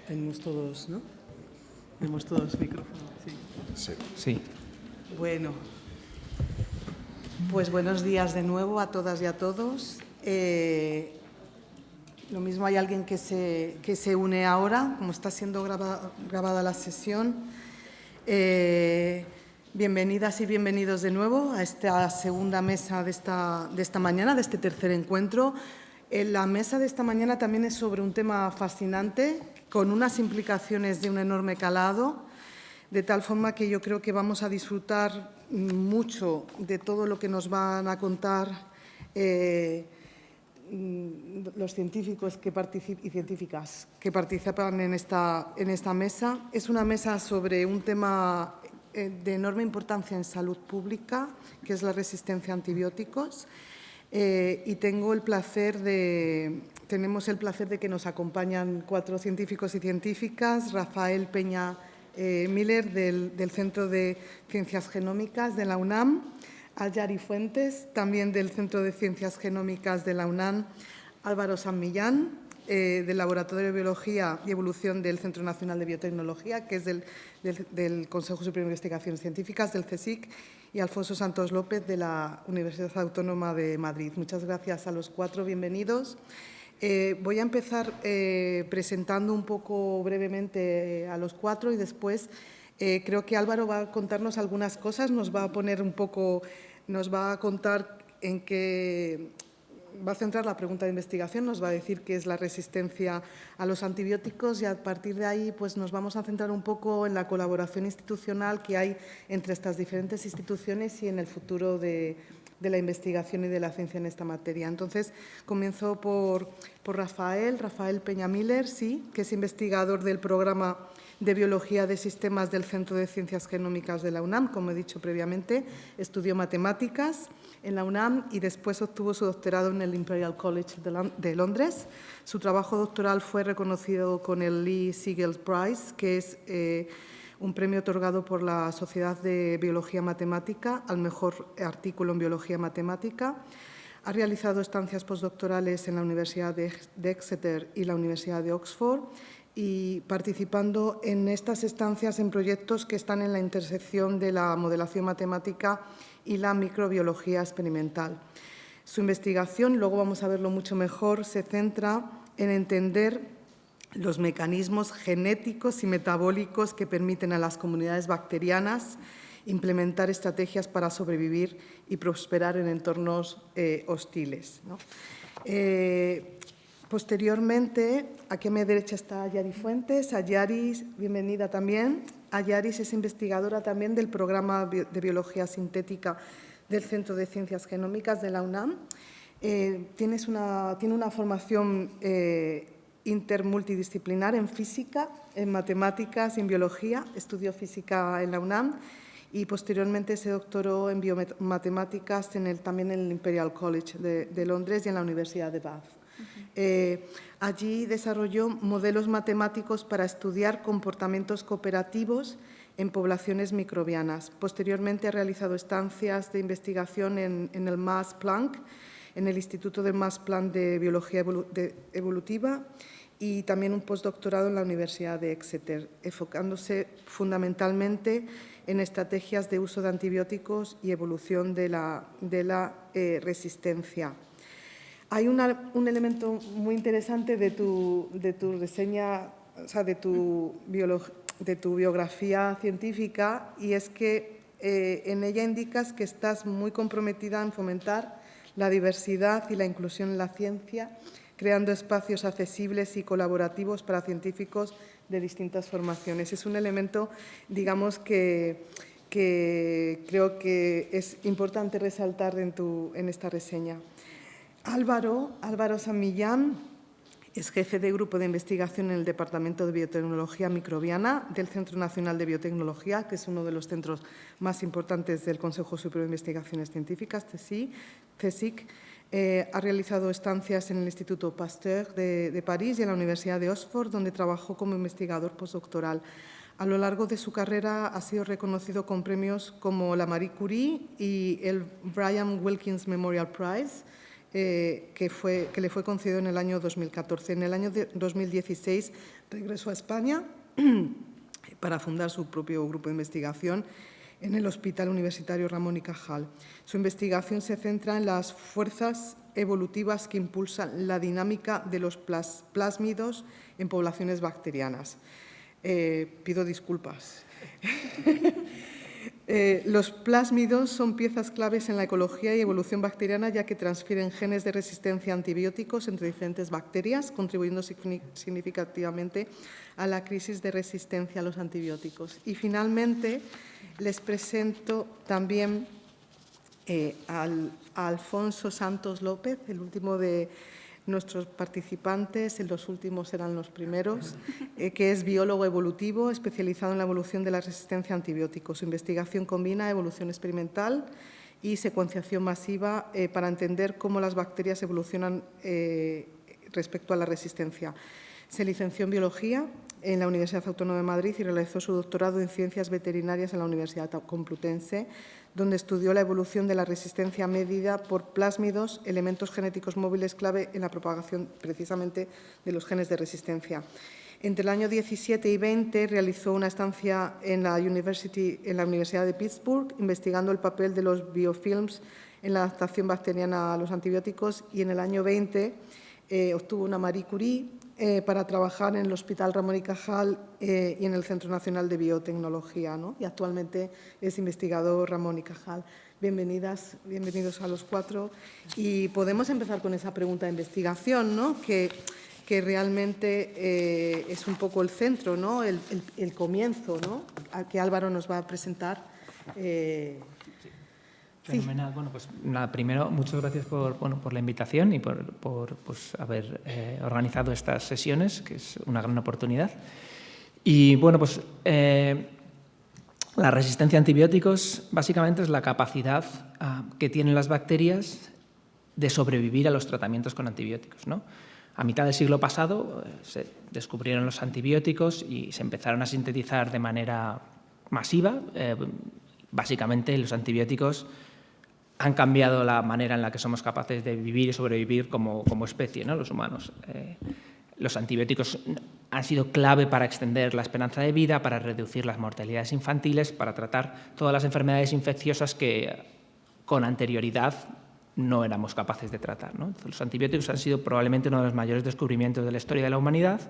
Tenemos todos, ¿no? Tenemos todos micrófonos, sí. Sí. Sí. Bueno, pues buenos días de nuevo a todas y a todos. Lo mismo hay alguien que se une ahora, como está siendo grabada la sesión. Bienvenidas y bienvenidos de nuevo a esta segunda mesa de esta mañana, de este tercer encuentro. La mesa de esta mañana también es sobre un tema fascinante, con unas implicaciones de un enorme calado, de tal forma que yo creo que vamos a disfrutar mucho de todo lo que nos van a contar los científicos y científicas que participan en esta mesa. Es una mesa sobre un tema de enorme importancia en salud pública, que es la resistencia a antibióticos. Y tenemos el placer de que nos acompañan 4 científicos y científicas: Rafael Peña Miller, del Centro de Ciencias Genómicas de la UNAM, Ayari Fuentes, también del Centro de Ciencias Genómicas de la UNAM, Álvaro San Millán, del Laboratorio de Biología y Evolución del Centro Nacional de Biotecnología, que es del Consejo Superior de Investigaciones Científicas, del CSIC, y Alfonso Santos López, de la Universidad Autónoma de Madrid. Muchas gracias a los 4, bienvenidos. Voy a empezar presentando un poco brevemente a los 4 y después creo que Álvaro va a contarnos algunas cosas, nos va a contar en qué va a centrar la pregunta de investigación, nos va a decir qué es la resistencia a los antibióticos y a partir de ahí pues, nos vamos a centrar un poco en la colaboración institucional que hay entre estas diferentes instituciones y en el futuro de la investigación y de la ciencia en esta materia. Entonces, comienzo por Rafael Peña Miller, sí, que es investigador del programa de Biología de Sistemas del Centro de Ciencias Genómicas de la UNAM. Como he dicho previamente, estudió matemáticas en la UNAM y después obtuvo su doctorado en el Imperial College de Londres. Su trabajo doctoral fue reconocido con el Lee Siegel Prize, que es un premio otorgado por la Sociedad de Biología Matemática al mejor artículo en biología matemática. Ha realizado estancias postdoctorales en la Universidad de Exeter y la Universidad de Oxford, y participando en estas estancias en proyectos que están en la intersección de la modelación matemática y la microbiología experimental. Su investigación, luego vamos a verlo mucho mejor, se centra en entender los mecanismos genéticos y metabólicos que permiten a las comunidades bacterianas implementar estrategias para sobrevivir y prosperar en entornos hostiles, ¿no? Posteriormente, aquí a mi derecha está Ayari Fuentes. Ayari, bienvenida también. Ayari es investigadora también del programa de Biología Sintética del Centro de Ciencias Genómicas de la UNAM. Tiene una formación intermultidisciplinar en física, en matemáticas y en biología. Estudió física en la UNAM y posteriormente se doctoró en biomatemáticas también en el Imperial College de Londres y en la Universidad de Bath. Allí desarrolló modelos matemáticos para estudiar comportamientos cooperativos en poblaciones microbianas. Posteriormente ha realizado estancias de investigación en el Max Planck, en el Instituto de Max Planck de Biología Evolutiva, y también un postdoctorado en la Universidad de Exeter, enfocándose fundamentalmente en estrategias de uso de antibióticos y evolución de la resistencia. Hay un elemento muy interesante de tu reseña, o sea, de tu biografía científica, y es que en ella indicas que estás muy comprometida en fomentar la diversidad y la inclusión en la ciencia, creando espacios accesibles y colaborativos para científicos de distintas formaciones. Es un elemento, digamos, que creo que es importante resaltar en esta reseña. Álvaro San Millán es jefe de grupo de investigación en el Departamento de Biotecnología Microbiana del Centro Nacional de Biotecnología, que es uno de los centros más importantes del Consejo Superior de Investigaciones Científicas, CSIC. Ha realizado estancias en el Instituto Pasteur de París y en la Universidad de Oxford, donde trabajó como investigador postdoctoral. A lo largo de su carrera ha sido reconocido con premios como la Marie Curie y el Brian Wilkins Memorial Prize, que le fue concedido en el año 2014. En el año 2016 regresó a España para fundar su propio grupo de investigación en el Hospital Universitario Ramón y Cajal. Su investigación se centra en las fuerzas evolutivas que impulsan la dinámica de los plásmidos en poblaciones bacterianas. Pido disculpas. Los plásmidos son piezas claves en la ecología y evolución bacteriana, ya que transfieren genes de resistencia a antibióticos entre diferentes bacterias, contribuyendo significativamente a la crisis de resistencia a los antibióticos. Y finalmente les presento también a Alfonso Santos López, el último de nuestros participantes, los últimos serán los primeros, que es biólogo evolutivo especializado en la evolución de la resistencia a antibióticos. Su investigación combina evolución experimental y secuenciación masiva para entender cómo las bacterias evolucionan respecto a la resistencia. Se licenció en Biología en la Universidad Autónoma de Madrid y realizó su doctorado en Ciencias Veterinarias en la Universidad Complutense, donde estudió la evolución de la resistencia medida por plásmidos, elementos genéticos móviles clave en la propagación precisamente de los genes de resistencia. Entre el año 17 y 20 realizó una estancia en la Universidad de Pittsburgh, investigando el papel de los biofilms en la adaptación bacteriana a los antibióticos, y en el año 20 obtuvo una Marie Curie para trabajar en el Hospital Ramón y Cajal y en el Centro Nacional de Biotecnología, ¿no? Y actualmente es investigador Ramón y Cajal. Bienvenidas, bienvenidos a los cuatro. Y podemos empezar con esa pregunta de investigación, ¿no? Que realmente es un poco el centro, ¿no? El comienzo, ¿no? Al que Álvaro nos va a presentar. Fenomenal. Bueno, pues nada, primero, muchas gracias por la invitación y por pues, haber organizado estas sesiones, que es una gran oportunidad. Y bueno, pues la resistencia a antibióticos básicamente es la capacidad que tienen las bacterias de sobrevivir a los tratamientos con antibióticos, ¿no? A mitad del siglo pasado se descubrieron los antibióticos y se empezaron a sintetizar de manera masiva. Básicamente los antibióticos han cambiado la manera en la que somos capaces de vivir y sobrevivir como especie, ¿no? Los humanos. Los antibióticos han sido clave para extender la esperanza de vida, para reducir las mortalidades infantiles, para tratar todas las enfermedades infecciosas que con anterioridad no éramos capaces de tratar, ¿no? Los antibióticos han sido probablemente uno de los mayores descubrimientos de la historia de la humanidad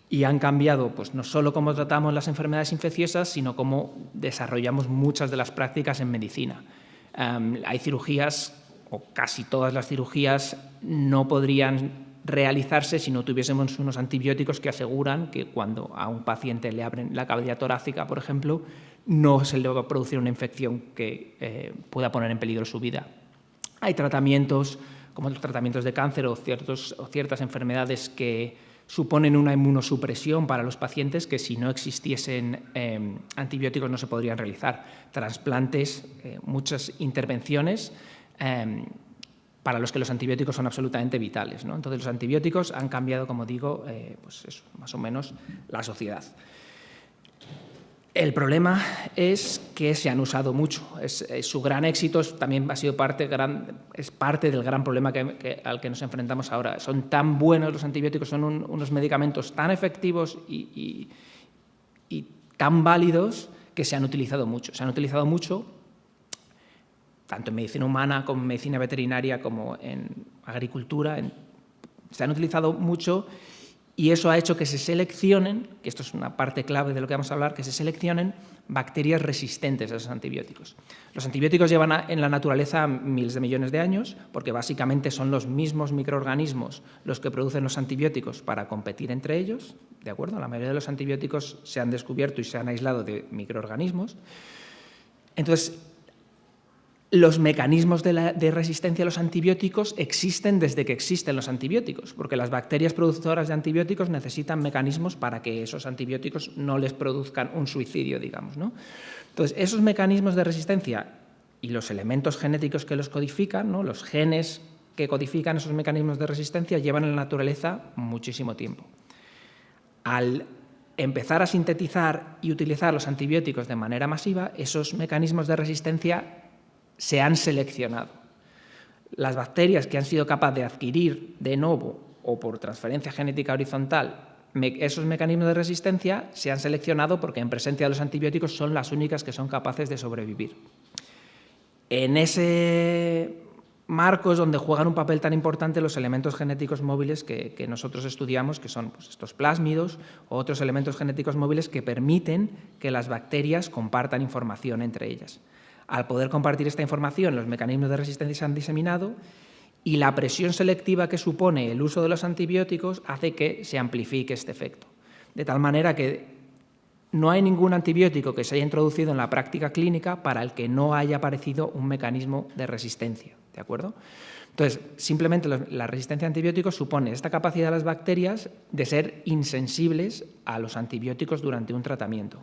y han cambiado pues, no solo cómo tratamos las enfermedades infecciosas, sino cómo desarrollamos muchas de las prácticas en medicina. Hay cirugías, o casi todas las cirugías, no podrían realizarse si no tuviésemos unos antibióticos que aseguran que cuando a un paciente le abren la cavidad torácica, por ejemplo, no se le va a producir una infección que pueda poner en peligro su vida. Hay tratamientos, como los tratamientos de cáncer o ciertas enfermedades que suponen una inmunosupresión para los pacientes que si no existiesen antibióticos no se podrían realizar. Trasplantes, muchas intervenciones para los que los antibióticos son absolutamente vitales, ¿no? Entonces los antibióticos han cambiado, como digo, pues eso, más o menos la sociedad. El problema es que se han usado mucho. Su gran éxito también ha sido parte del gran problema al que nos enfrentamos ahora. Son tan buenos los antibióticos, son unos medicamentos tan efectivos y tan válidos que se han utilizado mucho. Se han utilizado mucho tanto en medicina humana como en medicina veterinaria como en agricultura. Se han utilizado mucho. Y eso ha hecho que se seleccionen, que esto es una parte clave de lo que vamos a hablar, que se seleccionen bacterias resistentes a esos antibióticos. Los antibióticos llevan en la naturaleza miles de millones de años, porque básicamente son los mismos microorganismos los que producen los antibióticos para competir entre ellos, ¿de acuerdo? La mayoría de los antibióticos se han descubierto y se han aislado de microorganismos. Entonces, los mecanismos de resistencia a los antibióticos existen desde que existen los antibióticos, porque las bacterias producedoras de antibióticos necesitan mecanismos para que esos antibióticos no les produzcan un suicidio, digamos, ¿no? Entonces, esos mecanismos de resistencia y los elementos genéticos que los codifican, ¿no? Los genes que codifican esos mecanismos de resistencia llevan en la naturaleza muchísimo tiempo. Al empezar a sintetizar y utilizar los antibióticos de manera masiva, esos mecanismos de resistencia se han seleccionado. Las bacterias que han sido capaces de adquirir de novo o por transferencia genética horizontal esos mecanismos de resistencia se han seleccionado porque en presencia de los antibióticos son las únicas que son capaces de sobrevivir. En ese marco es donde juegan un papel tan importante los elementos genéticos móviles que nosotros estudiamos, que son pues, estos plásmidos o otros elementos genéticos móviles que permiten que las bacterias compartan información entre ellas. Al poder compartir esta información, los mecanismos de resistencia se han diseminado y la presión selectiva que supone el uso de los antibióticos hace que se amplifique este efecto. De tal manera que no hay ningún antibiótico que se haya introducido en la práctica clínica para el que no haya aparecido un mecanismo de resistencia, ¿de acuerdo? Entonces, simplemente la resistencia a antibióticos supone esta capacidad de las bacterias de ser insensibles a los antibióticos durante un tratamiento.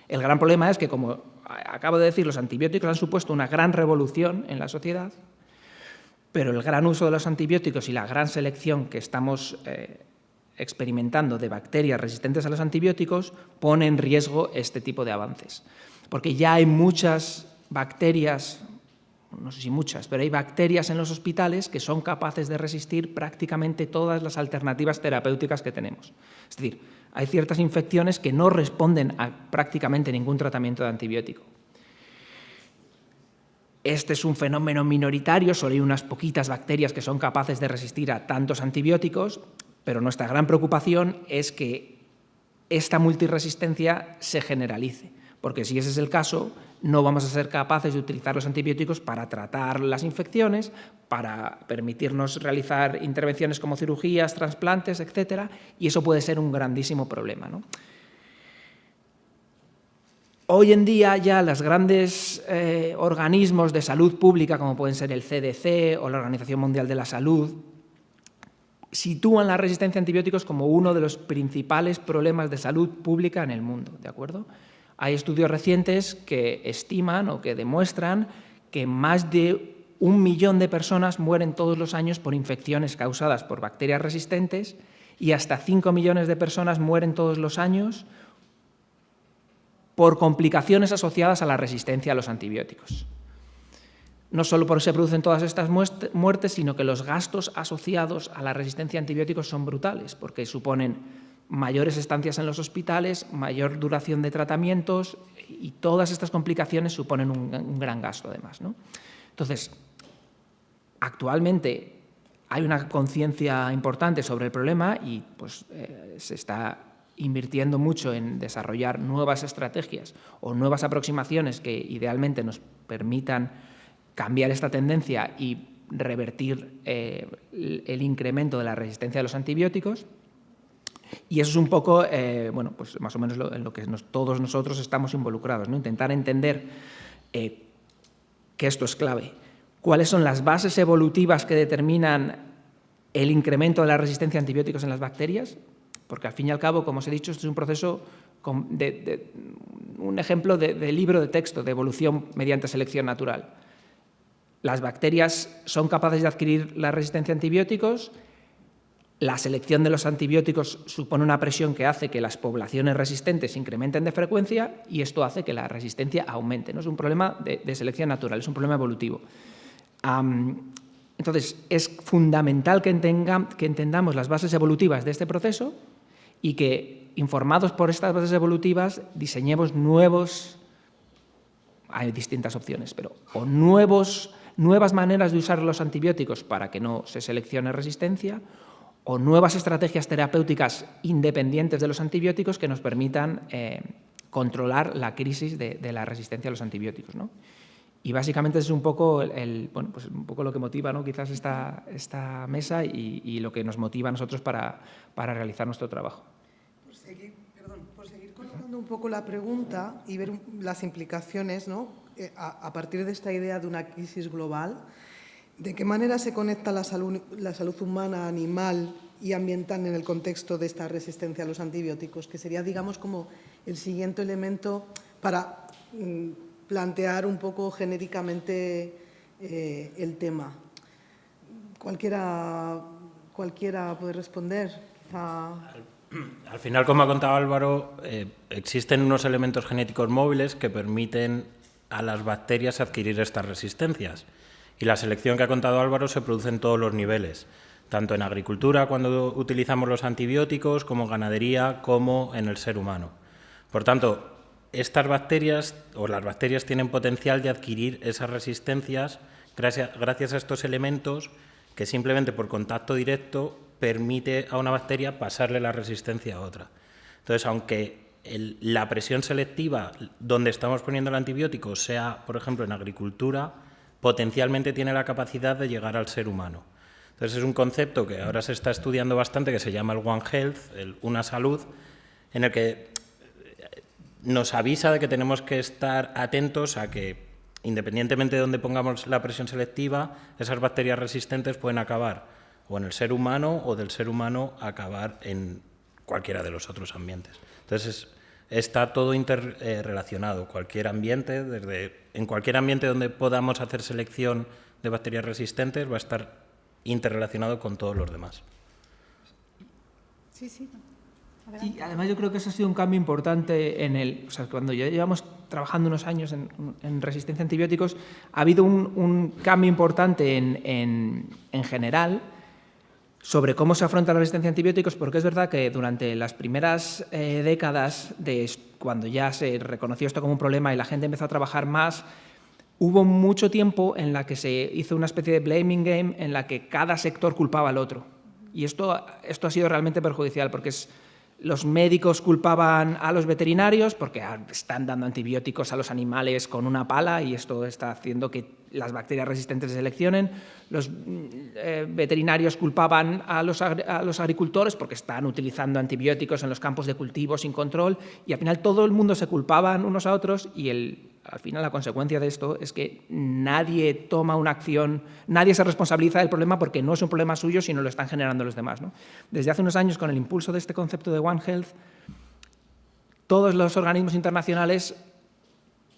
El gran problema es que, como acabo de decir, los antibióticos han supuesto una gran revolución en la sociedad, pero el gran uso de los antibióticos y la gran selección que estamos experimentando de bacterias resistentes a los antibióticos pone en riesgo este tipo de avances. Porque ya hay muchas bacterias, no sé si muchas, pero hay bacterias en los hospitales que son capaces de resistir prácticamente todas las alternativas terapéuticas que tenemos. Es decir, hay ciertas infecciones que no responden a prácticamente ningún tratamiento de antibiótico. Este es un fenómeno minoritario, solo hay unas poquitas bacterias que son capaces de resistir a tantos antibióticos, pero nuestra gran preocupación es que esta multiresistencia se generalice, porque si ese es el caso, no vamos a ser capaces de utilizar los antibióticos para tratar las infecciones, para permitirnos realizar intervenciones como cirugías, trasplantes, etcétera, y eso puede ser un grandísimo problema, ¿no? Hoy en día ya los grandes organismos de salud pública, como pueden ser el CDC o la Organización Mundial de la Salud, sitúan la resistencia a antibióticos como uno de los principales problemas de salud pública en el mundo, ¿de acuerdo? Hay estudios recientes que estiman o que demuestran que más de 1 millón de personas mueren todos los años por infecciones causadas por bacterias resistentes y hasta 5 millones de personas mueren todos los años por complicaciones asociadas a la resistencia a los antibióticos. No solo por eso se producen todas estas muertes, sino que los gastos asociados a la resistencia a antibióticos son brutales, porque suponen mayores estancias en los hospitales, mayor duración de tratamientos y todas estas complicaciones suponen un gran gasto además, ¿no? Entonces, actualmente hay una conciencia importante sobre el problema y pues, se está invirtiendo mucho en desarrollar nuevas estrategias o nuevas aproximaciones que idealmente nos permitan cambiar esta tendencia y revertir el incremento de la resistencia a los antibióticos. Y eso es un poco, bueno, pues más o menos en lo que todos nosotros estamos involucrados, ¿no? Intentar entender que esto es clave. ¿Cuáles son las bases evolutivas que determinan el incremento de la resistencia a antibióticos en las bacterias? Porque al fin y al cabo, como os he dicho, esto es un proceso, un ejemplo de libro de texto de evolución mediante selección natural. Las bacterias son capaces de adquirir la resistencia a antibióticos. La selección de los antibióticos supone una presión que hace que las poblaciones resistentes incrementen de frecuencia y esto hace que la resistencia aumente, ¿no? Es un problema de selección natural, es un problema evolutivo. Entonces, es fundamental que entendamos las bases evolutivas de este proceso y que, informados por estas bases evolutivas, diseñemos hay distintas opciones, pero o nuevas maneras de usar los antibióticos para que no se seleccione resistencia, o nuevas estrategias terapéuticas independientes de los antibióticos que nos permitan controlar la crisis de la resistencia a los antibióticos, ¿no? Y básicamente es un poco, bueno, pues un poco lo que motiva, ¿no? Quizás esta mesa y lo que nos motiva a nosotros para realizar nuestro trabajo. Por seguir colocando un poco la pregunta y ver las implicaciones, ¿no? A partir de esta idea de una crisis global, ¿de qué manera se conecta la salud humana, animal y ambiental en el contexto de esta resistencia a los antibióticos? Que sería, digamos, como el siguiente elemento para plantear un poco genéricamente el tema. Cualquiera puede responder. Al final, como ha contado Álvaro, existen unos elementos genéticos móviles que permiten a las bacterias adquirir estas resistencias. Y la selección que ha contado Álvaro se produce en todos los niveles, tanto en agricultura, cuando utilizamos los antibióticos, como ganadería, como en el ser humano. Por tanto, estas bacterias, o las bacterias, tienen potencial de adquirir esas resistencias gracias a estos elementos que simplemente por contacto directo permite a una bacteria pasarle la resistencia a otra. Entonces, aunque la presión selectiva donde estamos poniendo el antibiótico sea, por ejemplo, en agricultura, potencialmente tiene la capacidad de llegar al ser humano. Entonces, es un concepto que ahora se está estudiando bastante, que se llama el One Health, una salud, en el que nos avisa de que tenemos que estar atentos a que, independientemente de dónde pongamos la presión selectiva, esas bacterias resistentes pueden acabar o en el ser humano o del ser humano acabar en cualquiera de los otros ambientes. Entonces, está todo interrelacionado. Cualquier ambiente, en cualquier ambiente donde podamos hacer selección de bacterias resistentes, va a estar interrelacionado con todos los demás. Sí, sí. Y además yo creo que eso ha sido un cambio importante cuando ya llevamos trabajando unos años en resistencia a antibióticos, ha habido un cambio importante en general sobre cómo se afronta la resistencia a antibióticos, porque es verdad que durante las primeras décadas, cuando ya se reconoció esto como un problema y la gente empezó a trabajar más, hubo mucho tiempo en la que se hizo una especie de blaming game en la que cada sector culpaba al otro. Y esto ha sido realmente perjudicial, porque los médicos culpaban a los veterinarios porque están dando antibióticos a los animales con una pala y esto está haciendo que las bacterias resistentes se seleccionen. Los veterinarios culpaban a los agricultores porque están utilizando antibióticos en los campos de cultivo sin control y al final todo el mundo se culpaban unos a otros y al final la consecuencia de esto es que nadie toma una acción, nadie se responsabiliza del problema porque no es un problema suyo, sino lo están generando los demás, ¿no? Desde hace unos años, con el impulso de este concepto de One Health, todos los organismos internacionales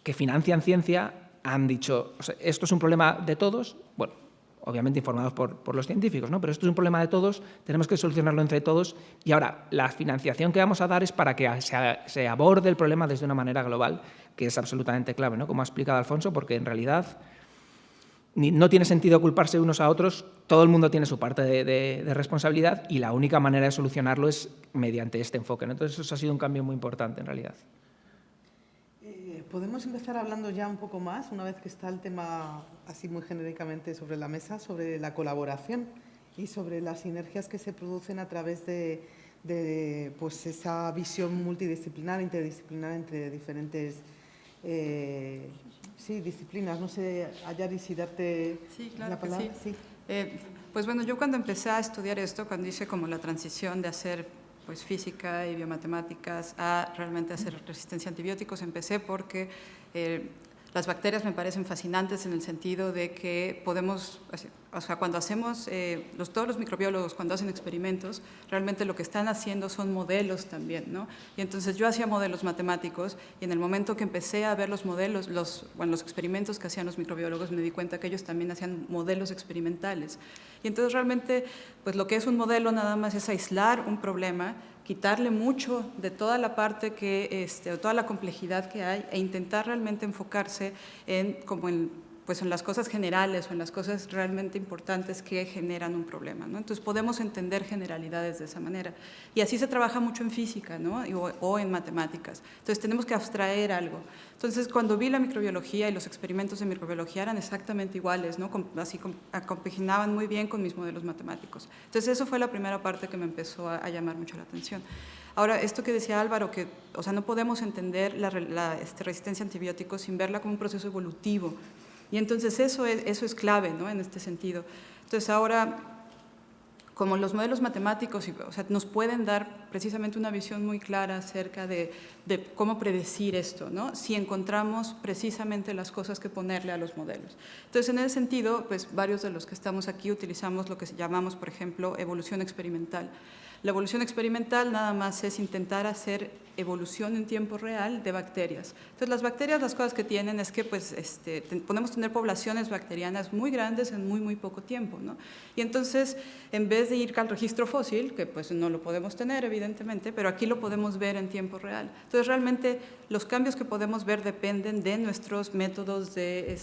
que financian ciencia han dicho, o sea, esto es un problema de todos, bueno, obviamente informados por los científicos, ¿no? Pero esto es un problema de todos, tenemos que solucionarlo entre todos y ahora la financiación que vamos a dar es para que se aborde el problema desde una manera global, que es absolutamente clave, ¿no? Como ha explicado Alfonso, porque en realidad no tiene sentido culparse unos a otros, todo el mundo tiene su parte de responsabilidad y la única manera de solucionarlo es mediante este enfoque, ¿no? Entonces eso ha sido un cambio muy importante en realidad. Podemos empezar hablando ya un poco más, una vez que está el tema así muy genéricamente sobre la mesa, sobre la colaboración y sobre las sinergias que se producen a través de pues esa visión multidisciplinar, interdisciplinar entre diferentes disciplinas. No sé, Ayari, si darte la palabra. Sí. Pues bueno, yo cuando empecé a estudiar esto, cuando hice como la transición de hacer pues física y biomatemáticas a realmente hacer resistencia a antibióticos, empecé porque las bacterias me parecen fascinantes en el sentido de que podemos, o sea, cuando hacemos, todos los microbiólogos cuando hacen experimentos, realmente lo que están haciendo son modelos también, ¿no? Y entonces yo hacía modelos matemáticos y en el momento que empecé a ver los modelos, los experimentos que hacían los microbiólogos, me di cuenta que ellos también hacían modelos experimentales. Y entonces realmente, pues lo que es un modelo nada más es aislar un problema, quitarle mucho de toda la parte toda la complejidad que hay e intentar realmente enfocarse en las cosas generales o en las cosas realmente importantes que generan un problema, ¿no? Entonces podemos entender generalidades de esa manera. Y así se trabaja mucho en física, ¿no? o en matemáticas. Entonces tenemos que abstraer algo. Entonces cuando vi la microbiología y los experimentos de microbiología eran exactamente iguales, ¿no? Compaginaban muy bien con mis modelos matemáticos. Entonces eso fue la primera parte que me empezó a llamar mucho la atención. Ahora, esto que decía Álvaro, que no podemos entender la resistencia a antibióticos sin verla como un proceso evolutivo. Y entonces eso es clave, ¿no? En este sentido. Entonces ahora, como los modelos matemáticos nos pueden dar precisamente una visión muy clara acerca de cómo predecir esto, ¿no? Si encontramos precisamente las cosas que ponerle a los modelos. Entonces, en ese sentido, pues varios de los que estamos aquí utilizamos lo que llamamos, por ejemplo, evolución experimental. La evolución experimental nada más es intentar hacer evolución en tiempo real de bacterias. Entonces, las bacterias, las cosas que tienen es que pues, podemos tener poblaciones bacterianas muy grandes en muy poco tiempo, ¿no? Y entonces, en vez de ir al registro fósil, que pues no lo podemos tener evidentemente, pero aquí lo podemos ver en tiempo real. Entonces, realmente los cambios que podemos ver dependen de nuestros métodos de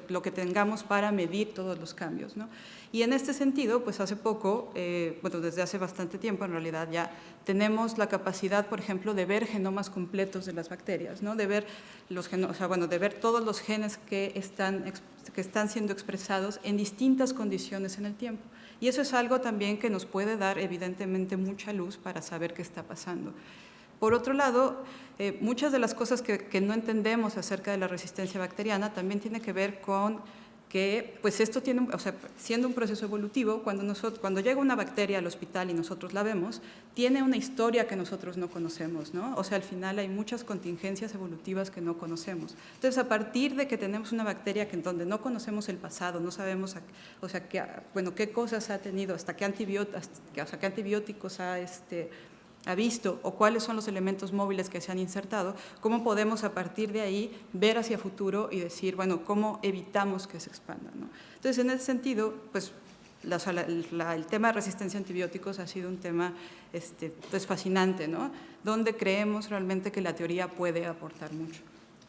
lo que tengamos para medir todos los cambios, ¿no? Y en este sentido, pues hace poco, desde hace bastante tiempo en realidad ya tenemos la capacidad, por ejemplo, de ver genomas completos de las bacterias, ¿no? De ver de ver todos los genes que están siendo expresados en distintas condiciones en el tiempo. Y eso es algo también que nos puede dar evidentemente mucha luz para saber qué está pasando. Por otro lado, muchas de las cosas que no entendemos acerca de la resistencia bacteriana también tiene que ver con que pues esto tiene, siendo un proceso evolutivo, cuando llega una bacteria al hospital y nosotros la vemos, tiene una historia que nosotros no conocemos, ¿no? O sea, al final hay muchas contingencias evolutivas que no conocemos. Entonces, a partir de que tenemos una bacteria en donde no conocemos el pasado, no sabemos, qué cosas ha tenido, hasta qué antibióticos ha visto o cuáles son los elementos móviles que se han insertado, cómo podemos a partir de ahí ver hacia futuro y decir, bueno, cómo evitamos que se expanda, ¿no? Entonces, en ese sentido, pues, el tema de resistencia a antibióticos ha sido un tema pues, fascinante, ¿no? Donde creemos realmente que la teoría puede aportar mucho.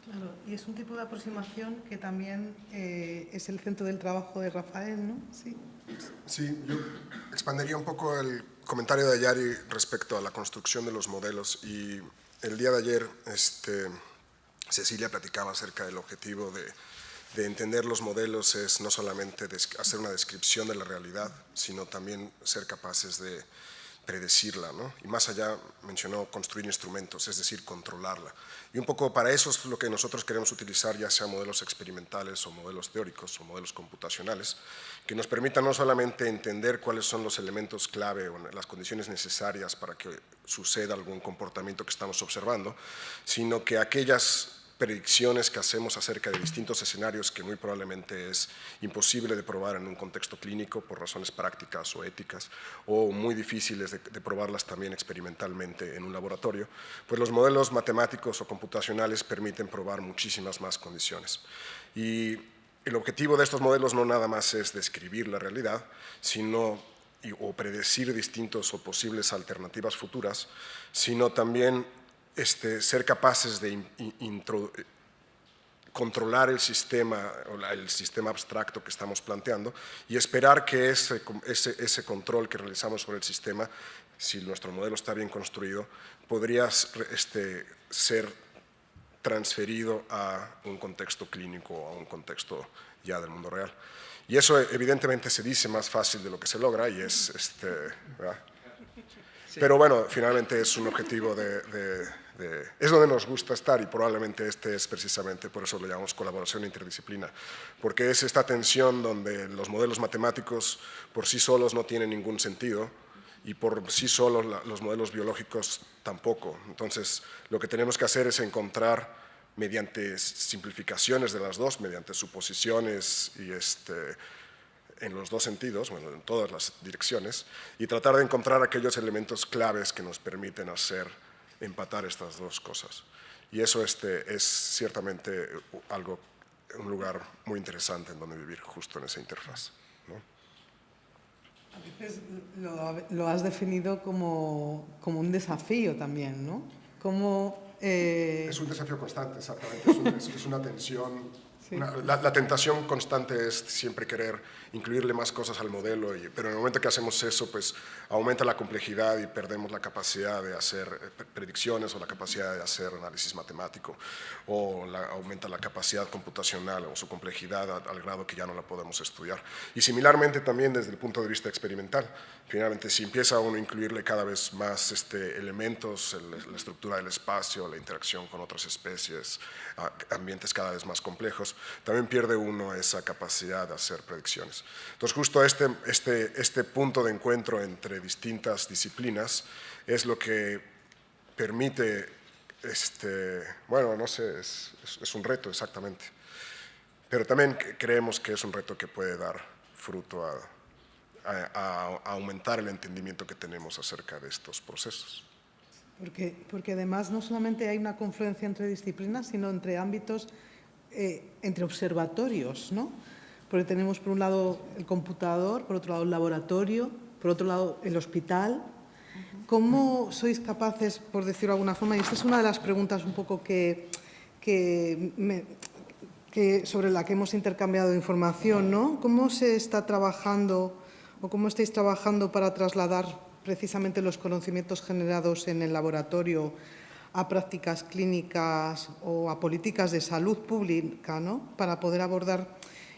Claro, y es un tipo de aproximación que también es el centro del trabajo de Rafael, ¿no? Sí. Sí, yo expandería un poco el comentario de Yari respecto a la construcción de los modelos. Y el día de ayer Cecilia platicaba acerca del objetivo de entender los modelos es no solamente hacer una descripción de la realidad, sino también ser capaces de predecirla, ¿no? Y más allá mencionó construir instrumentos, es decir, controlarla. Y un poco para eso es lo que nosotros queremos utilizar, ya sea modelos experimentales o modelos teóricos o modelos computacionales, que nos permitan no solamente entender cuáles son los elementos clave o las condiciones necesarias para que suceda algún comportamiento que estamos observando, sino que aquellas predicciones que hacemos acerca de distintos escenarios que muy probablemente es imposible de probar en un contexto clínico por razones prácticas o éticas, o muy difíciles de probarlas también experimentalmente en un laboratorio, pues los modelos matemáticos o computacionales permiten probar muchísimas más condiciones. Y el objetivo de estos modelos no nada más es describir la realidad, sino o predecir distintos o posibles alternativas futuras, sino también ser capaces de controlar el sistema abstracto que estamos planteando y esperar que ese control que realizamos sobre el sistema, si nuestro modelo está bien construido, podría ser transferido a un contexto clínico o a un contexto ya del mundo real. Y eso evidentemente se dice más fácil de lo que se logra y es, ¿verdad? Sí. Pero bueno, finalmente es un objetivo es donde nos gusta estar y probablemente es precisamente, por eso lo llamamos colaboración interdisciplina, porque es esta tensión donde los modelos matemáticos por sí solos no tienen ningún sentido y por sí solos los modelos biológicos tampoco. Entonces, lo que tenemos que hacer es encontrar mediante simplificaciones de las dos, mediante suposiciones y en los dos sentidos, bueno, en todas las direcciones, y tratar de encontrar aquellos elementos claves que nos permiten empatar estas dos cosas. Y eso es ciertamente un lugar muy interesante en donde vivir, justo en esa interfaz, ¿no? A veces lo has definido como un desafío también, ¿no? Es un desafío constante, exactamente, es una tensión. Sí. La tentación constante es siempre querer incluirle más cosas al modelo, pero en el momento que hacemos eso, pues aumenta la complejidad y perdemos la capacidad de hacer predicciones o la capacidad de hacer análisis matemático, o aumenta la capacidad computacional o su complejidad al grado que ya no la podemos estudiar. Y similarmente también desde el punto de vista experimental, finalmente si empieza uno a incluirle cada vez más elementos, la estructura del espacio, la interacción con otras especies, ambientes cada vez más complejos, también pierde uno esa capacidad de hacer predicciones. Entonces, justo este punto de encuentro entre distintas disciplinas es lo que permite, bueno, no sé, es un reto exactamente, pero también creemos que es un reto que puede dar fruto a aumentar el entendimiento que tenemos acerca de estos procesos. Porque además no solamente hay una confluencia entre disciplinas, sino entre ámbitos, entre observatorios, ¿no? Porque tenemos por un lado el computador, por otro lado el laboratorio, por otro lado el hospital. ¿Cómo sois capaces, por decirlo de alguna forma, y esta es una de las preguntas un poco sobre la que hemos intercambiado información, ¿no? ¿Cómo se está trabajando o cómo estáis trabajando para trasladar precisamente los conocimientos generados en el laboratorio a prácticas clínicas o a políticas de salud pública, ¿no? Para poder abordar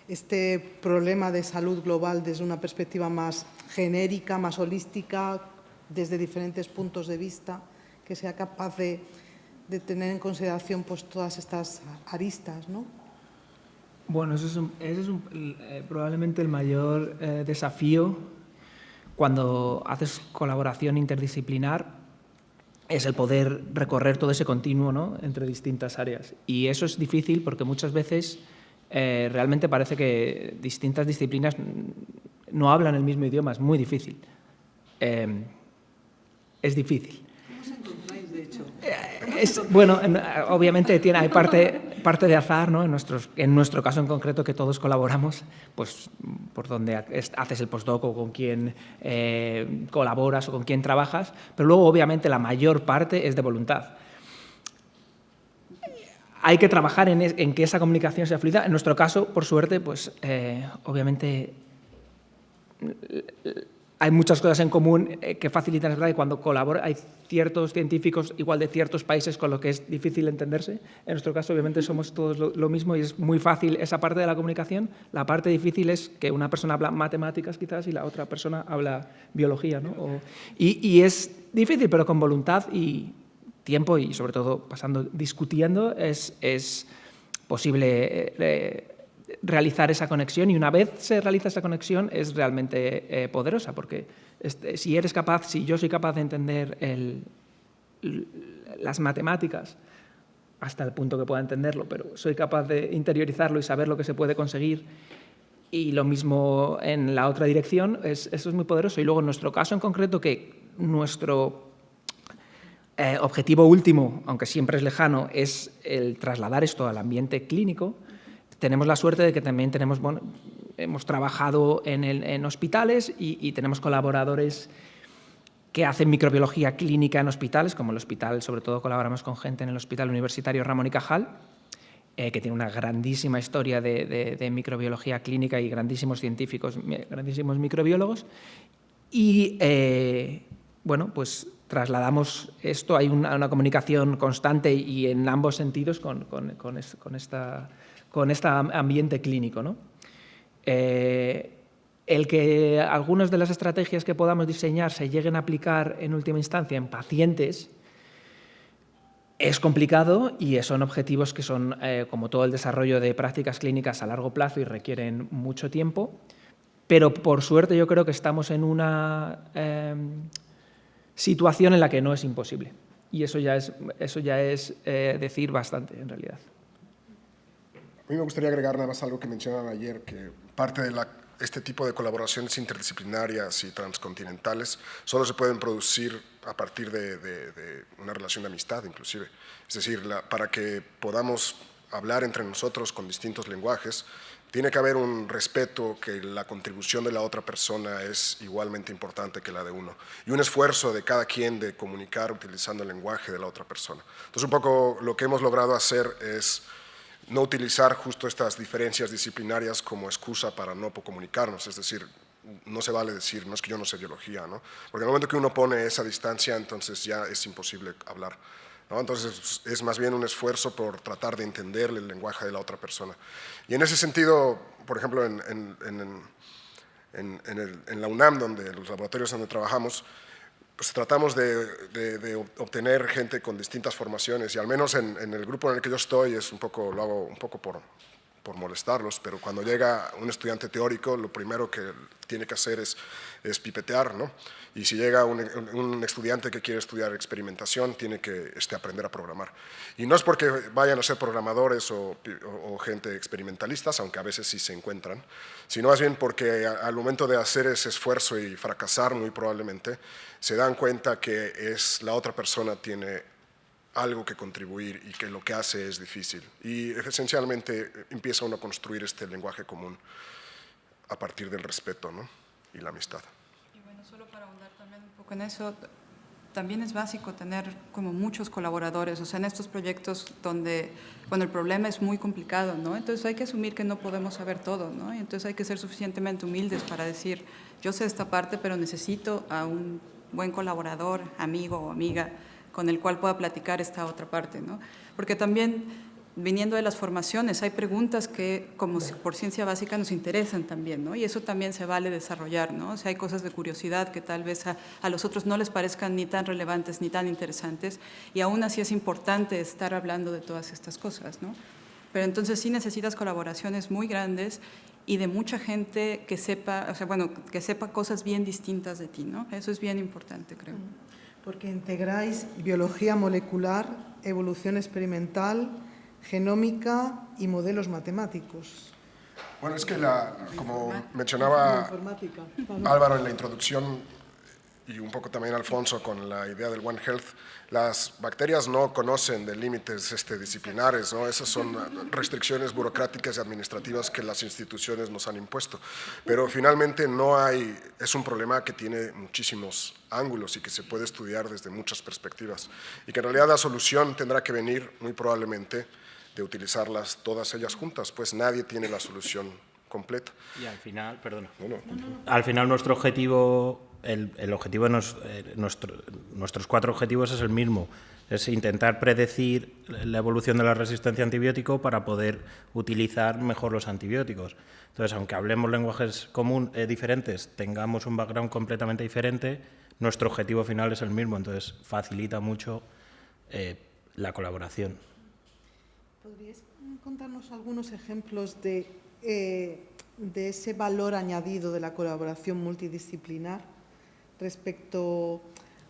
este problema de salud global desde una perspectiva más genérica, más holística, desde diferentes puntos de vista, que sea capaz de tener en consideración pues, todas estas aristas, ¿no? Bueno, ese es probablemente el mayor desafío cuando haces colaboración interdisciplinar, es el poder recorrer todo ese continuo, ¿no?, entre distintas áreas. Y eso es difícil porque muchas veces realmente parece que distintas disciplinas no hablan el mismo idioma, es muy difícil. Es difícil. ¿Cómo os encontráis, de hecho? Bueno, obviamente hay parte de azar, ¿no? En nuestro caso en concreto, que todos colaboramos, pues por donde haces el postdoc o con quién colaboras o con quién trabajas, pero luego obviamente la mayor parte es de voluntad. Hay que trabajar en que esa comunicación sea fluida. En nuestro caso, por suerte, pues obviamente hay muchas cosas en común que facilitan, es verdad, que cuando colabora hay ciertos científicos igual de ciertos países con lo que es difícil entenderse. En nuestro caso, obviamente, somos todos lo mismo y es muy fácil esa parte de la comunicación. La parte difícil es que una persona habla matemáticas quizás y la otra persona habla biología, ¿no? Y es difícil, pero con voluntad y tiempo y sobre todo discutiendo es posible realizar esa conexión, y una vez se realiza esa conexión es realmente poderosa, porque si yo soy capaz de entender las matemáticas hasta el punto que pueda entenderlo, pero soy capaz de interiorizarlo y saber lo que se puede conseguir, y lo mismo en la otra dirección, eso es muy poderoso. Y luego en nuestro caso en concreto, que nuestro objetivo último, aunque siempre es lejano, es el trasladar esto al ambiente clínico. Tenemos la suerte de que también hemos trabajado en hospitales y tenemos colaboradores que hacen microbiología clínica en hospitales, como el hospital, sobre todo colaboramos con gente en el Hospital Universitario Ramón y Cajal, que tiene una grandísima historia de microbiología clínica y grandísimos científicos, grandísimos microbiólogos. Y, bueno, pues trasladamos esto, hay una comunicación constante y en ambos sentidos con este ambiente clínico, ¿no? El que algunas de las estrategias que podamos diseñar se lleguen a aplicar en última instancia en pacientes es complicado, y son objetivos que son, como todo el desarrollo de prácticas clínicas, a largo plazo y requieren mucho tiempo, pero por suerte yo creo que estamos en una situación en la que no es imposible, y eso ya es decir bastante en realidad. A mí me gustaría agregar nada más algo que mencionaban ayer, que parte de este tipo de colaboraciones interdisciplinarias y transcontinentales solo se pueden producir a partir de una relación de amistad, inclusive. Es decir, para que podamos hablar entre nosotros con distintos lenguajes, tiene que haber un respeto, que la contribución de la otra persona es igualmente importante que la de uno, y un esfuerzo de cada quien de comunicar utilizando el lenguaje de la otra persona. Entonces, un poco lo que hemos logrado hacer es no utilizar justo estas diferencias disciplinarias como excusa para no comunicarnos, es decir, no se vale decir, no es que yo no sé biología, ¿no? Porque en el momento que uno pone esa distancia, entonces ya es imposible hablar, ¿no? Entonces es más bien un esfuerzo por tratar de entender el lenguaje de la otra persona. Y en ese sentido, por ejemplo, en la UNAM, donde los laboratorios donde trabajamos, pues tratamos de obtener gente con distintas formaciones, y al menos en el grupo en el que yo estoy lo hago un poco por por molestarlos, pero cuando llega un estudiante teórico, lo primero que tiene que hacer es pipetear, ¿no? Y si llega un estudiante que quiere estudiar experimentación, tiene que aprender a programar. Y no es porque vayan a ser programadores o gente experimentalistas, aunque a veces sí se encuentran, sino más bien porque al momento de hacer ese esfuerzo y fracasar muy probablemente, se dan cuenta que la otra persona tiene algo que contribuir y que lo que hace es difícil. Y esencialmente empieza uno a construir este lenguaje común a partir del respeto, ¿no? Y la amistad. Y bueno, solo para ahondar también un poco en eso, también es básico tener como muchos colaboradores, o sea, en estos proyectos donde, cuando el problema es muy complicado, ¿no? Entonces hay que asumir que no podemos saber todo, ¿no? Y entonces hay que ser suficientemente humildes para decir, yo sé esta parte, pero necesito a un buen colaborador, amigo o amiga, con el cual pueda platicar esta otra parte, ¿no? Porque también, viniendo de las formaciones, hay preguntas que, como por ciencia básica, nos interesan también, ¿no? Y eso también se vale desarrollar, ¿no? O sea, hay cosas de curiosidad que tal vez a los otros no les parezcan ni tan relevantes ni tan interesantes, y aún así es importante estar hablando de todas estas cosas, ¿no? Pero entonces sí necesitas colaboraciones muy grandes y de mucha gente que sepa, o sea, bueno, que sepa cosas bien distintas de ti, ¿no? Eso es bien importante, creo. Porque integráis biología molecular, evolución experimental, genómica y modelos matemáticos. Bueno, es que como mencionaba Álvaro en la introducción y un poco también Alfonso con la idea del One Health, las bacterias no conocen de límites disciplinares, ¿no? Esas son restricciones burocráticas y administrativas que las instituciones nos han impuesto. Pero finalmente es un problema que tiene muchísimos ángulos y que se puede estudiar desde muchas perspectivas. Y que en realidad la solución tendrá que venir muy probablemente de utilizarlas todas ellas juntas, pues nadie tiene la solución completa. Y al final, perdona, al final nuestro objetivo, el objetivo de nuestros 4 objetivos es el mismo, es intentar predecir la evolución de la resistencia a antibiótico para poder utilizar mejor los antibióticos. Entonces, aunque hablemos lenguajes diferentes, tengamos un background completamente diferente, nuestro objetivo final es el mismo, entonces facilita mucho la colaboración. ¿Podríais contarnos algunos ejemplos de ese valor añadido de la colaboración multidisciplinar respecto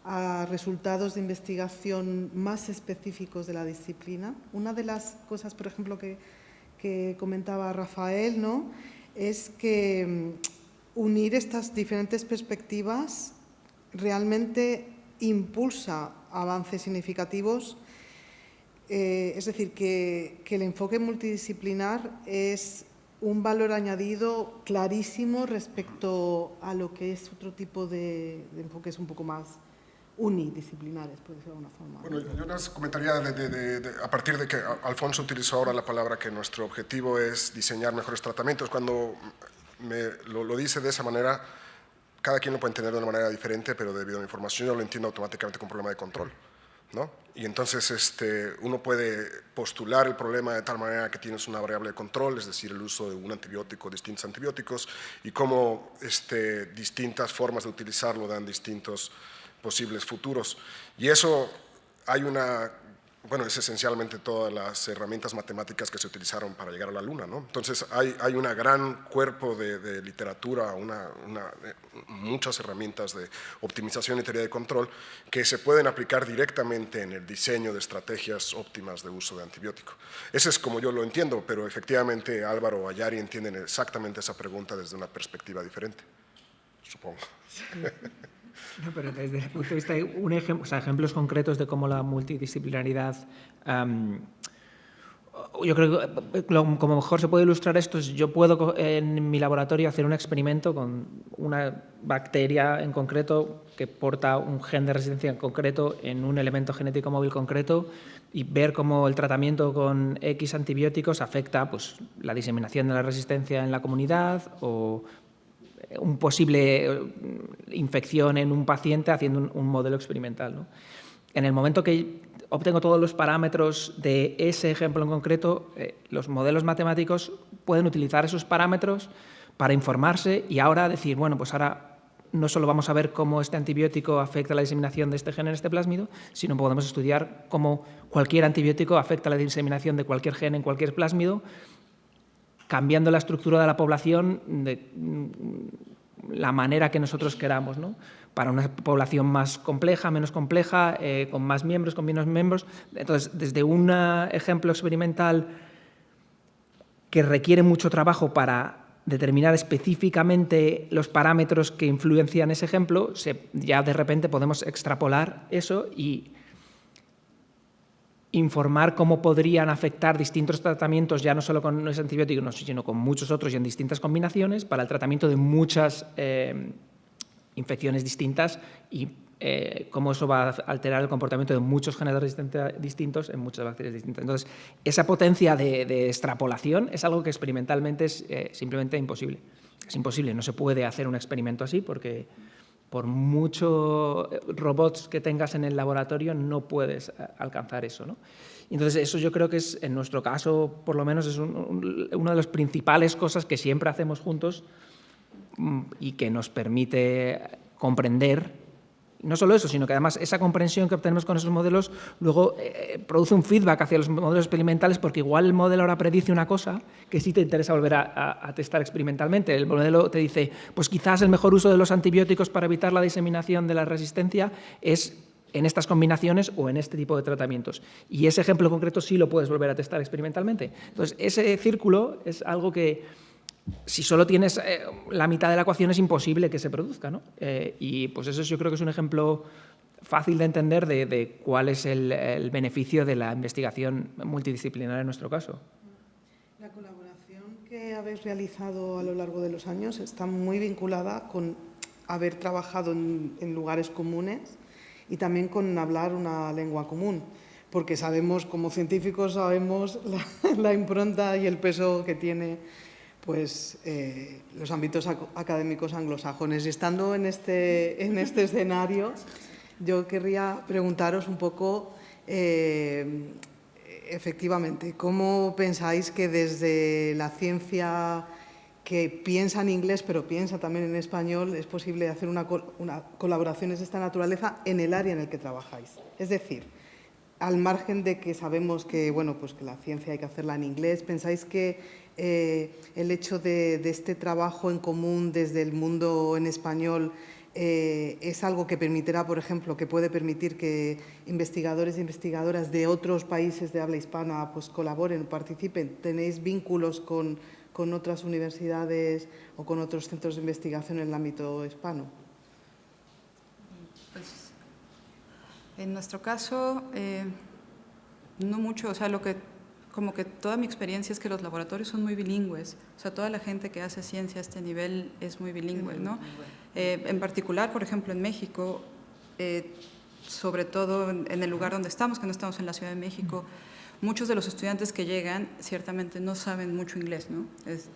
a resultados de investigación más específicos de la disciplina? Una de las cosas, por ejemplo, que comentaba Rafael, ¿no?, es que unir estas diferentes perspectivas realmente impulsa avances significativos. Es decir, que el enfoque multidisciplinar es un valor añadido clarísimo respecto a lo que es otro tipo de enfoques un poco más unidisciplinares, por decirlo de alguna forma. Bueno, yo les comentaría a partir de que Alfonso utilizó ahora la palabra que nuestro objetivo es diseñar mejores tratamientos. Cuando lo dice de esa manera, cada quien lo puede entender de una manera diferente, pero debido a la información yo lo entiendo automáticamente como problema de control, ¿no? Y entonces uno puede postular el problema de tal manera que tienes una variable de control, es decir, el uso de un antibiótico, distintos antibióticos, y cómo distintas formas de utilizarlo dan distintos posibles futuros. Y eso es esencialmente todas las herramientas matemáticas que se utilizaron para llegar a la Luna, ¿no? Entonces hay un gran cuerpo de literatura, muchas herramientas de optimización y teoría de control que se pueden aplicar directamente en el diseño de estrategias óptimas de uso de antibiótico. Ese es como yo lo entiendo, pero efectivamente Álvaro o Ayari entienden exactamente esa pregunta desde una perspectiva diferente, supongo. No, pero desde el punto de vista de ejemplos concretos de cómo la multidisciplinaridad, yo creo que como mejor se puede ilustrar esto es, yo puedo en mi laboratorio hacer un experimento con una bacteria en concreto que porta un gen de resistencia en concreto en un elemento genético móvil concreto y ver cómo el tratamiento con X antibióticos afecta pues, la diseminación de la resistencia en la comunidad o un posible infección en un paciente haciendo un modelo experimental, ¿no? En el momento que obtengo todos los parámetros de ese ejemplo en concreto, los modelos matemáticos pueden utilizar esos parámetros para informarse y ahora decir, bueno, pues ahora no solo vamos a ver cómo este antibiótico afecta la diseminación de este gen en este plásmido, sino podemos estudiar cómo cualquier antibiótico afecta la diseminación de cualquier gen en cualquier plásmido cambiando la estructura de la población de la manera que nosotros queramos, ¿no? Para una población más compleja, menos compleja, con más miembros, con menos miembros. Entonces, desde un ejemplo experimental que requiere mucho trabajo para determinar específicamente los parámetros que influencian ese ejemplo, ya de repente podemos extrapolar eso y informar cómo podrían afectar distintos tratamientos, ya no solo con los antibióticos, sino con muchos otros y en distintas combinaciones, para el tratamiento de muchas infecciones distintas y cómo eso va a alterar el comportamiento de muchos generadores distintos en muchas bacterias distintas. Entonces, esa potencia de extrapolación es algo que experimentalmente es simplemente imposible. Es imposible, no se puede hacer un experimento así porque por muchos robots que tengas en el laboratorio no puedes alcanzar eso, ¿no? Entonces, eso yo creo que es, en nuestro caso, por lo menos, es una de las principales cosas que siempre hacemos juntos y que nos permite comprender. No solo eso, sino que además esa comprensión que obtenemos con esos modelos luego produce un feedback hacia los modelos experimentales, porque igual el modelo ahora predice una cosa que sí te interesa volver a testar experimentalmente. El modelo te dice, pues quizás el mejor uso de los antibióticos para evitar la diseminación de la resistencia es en estas combinaciones o en este tipo de tratamientos. Y ese ejemplo concreto sí lo puedes volver a testar experimentalmente. Entonces, ese círculo es algo que, si solo tienes la mitad de la ecuación, es imposible que se produzca, ¿no? Y pues eso yo creo que es un ejemplo fácil de entender de cuál es el beneficio de la investigación multidisciplinar en nuestro caso. La colaboración que habéis realizado a lo largo de los años está muy vinculada con haber trabajado en lugares comunes y también con hablar una lengua común, porque sabemos, como científicos, sabemos la impronta y el peso que tiene pues los ámbitos académicos anglosajones. Y estando en este escenario, yo querría preguntaros un poco, efectivamente, ¿cómo pensáis que desde la ciencia que piensa en inglés, pero piensa también en español, es posible hacer una colaboraciones de esta naturaleza en el área en el que trabajáis? Es decir, al margen de que sabemos que, bueno, pues que la ciencia hay que hacerla en inglés, ¿pensáis que el hecho de este trabajo en común desde el mundo en español es algo que permitirá, por ejemplo, que puede permitir que investigadores e investigadoras de otros países de habla hispana pues colaboren, participen? ¿Tenéis vínculos con otras universidades o con otros centros de investigación en el ámbito hispano? Pues, en nuestro caso, no mucho. O sea, como que toda mi experiencia es que los laboratorios son muy bilingües. O sea, toda la gente que hace ciencia a este nivel es muy bilingüe, ¿no? En particular, por ejemplo, en México, sobre todo en el lugar donde estamos, que no estamos en la Ciudad de México, muchos de los estudiantes que llegan ciertamente no saben mucho inglés, ¿no?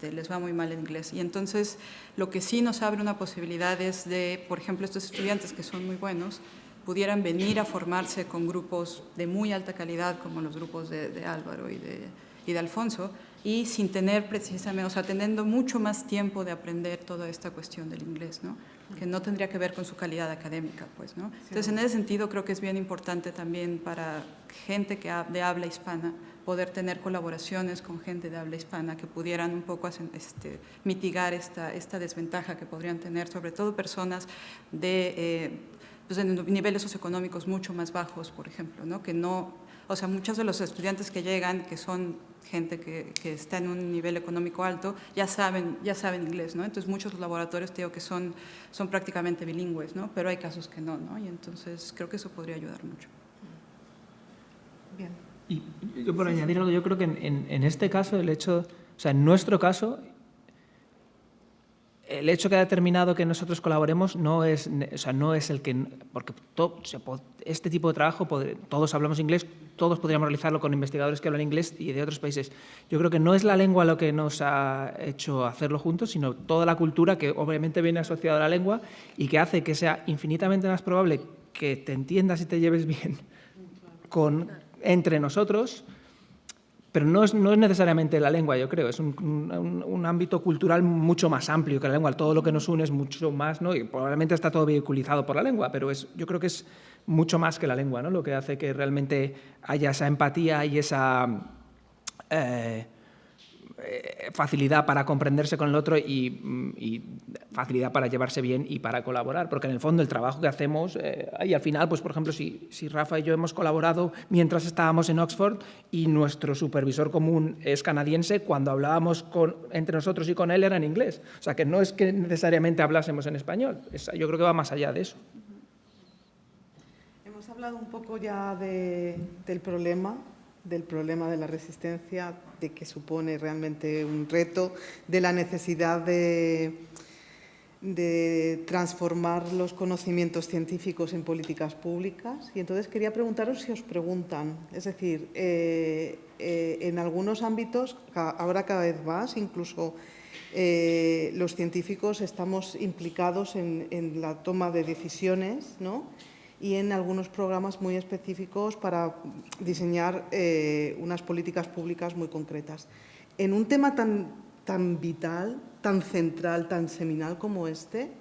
Les va muy mal el inglés. Y entonces, lo que sí nos abre una posibilidad es de, por ejemplo, estos estudiantes que son muy buenos, pudieran venir a formarse con grupos de muy alta calidad, como los grupos de Álvaro y de Alfonso, y sin tener precisamente, o sea, teniendo mucho más tiempo de aprender toda esta cuestión del inglés, ¿no? Que no tendría que ver con su calidad académica, pues, ¿no? Entonces, en ese sentido, creo que es bien importante también para gente de habla hispana poder tener colaboraciones con gente de habla hispana que pudieran un poco mitigar esta desventaja que podrían tener, sobre todo personas de niveles socioeconómicos mucho más bajos, por ejemplo, ¿no? Que no, o sea, muchos de los estudiantes que llegan, que son gente que está en un nivel económico alto, ya saben inglés, ¿no? Entonces, muchos laboratorios, te digo, que son prácticamente bilingües, ¿no? Pero hay casos que no, ¿no? Y entonces creo que eso podría ayudar mucho. Bien. Y yo, por añadir algo, yo creo que en este caso, en nuestro caso, el hecho que ha determinado que nosotros colaboremos no es el que... Porque este tipo de trabajo, todos hablamos inglés, todos podríamos realizarlo con investigadores que hablan inglés y de otros países. Yo creo que no es la lengua lo que nos ha hecho hacerlo juntos, sino toda la cultura que obviamente viene asociada a la lengua y que hace que sea infinitamente más probable que te entiendas y te lleves bien entre nosotros. Pero no es necesariamente la lengua, yo creo, es un ámbito cultural mucho más amplio que la lengua. Todo lo que nos une es mucho más, ¿no? Y probablemente está todo vehiculizado por la lengua, pero yo creo que es mucho más que la lengua, ¿no? Lo que hace que realmente haya esa empatía y esa facilidad para comprenderse con el otro y facilidad para llevarse bien y para colaborar, porque en el fondo el trabajo que hacemos, y al final, pues por ejemplo, si Rafa y yo hemos colaborado mientras estábamos en Oxford y nuestro supervisor común es canadiense, cuando hablábamos entre nosotros y con él era en inglés. O sea, que no es que necesariamente hablásemos en español, yo creo que va más allá de eso. Hemos hablado un poco ya del problema de la resistencia, de que supone realmente un reto, de la necesidad de transformar los conocimientos científicos en políticas públicas. Y entonces quería preguntaros si os preguntan, es decir, en algunos ámbitos, ahora cada vez más, incluso los científicos estamos implicados en la toma de decisiones, ¿no? Y en algunos programas muy específicos para diseñar unas políticas públicas muy concretas. En un tema tan vital, tan central, tan seminal como este,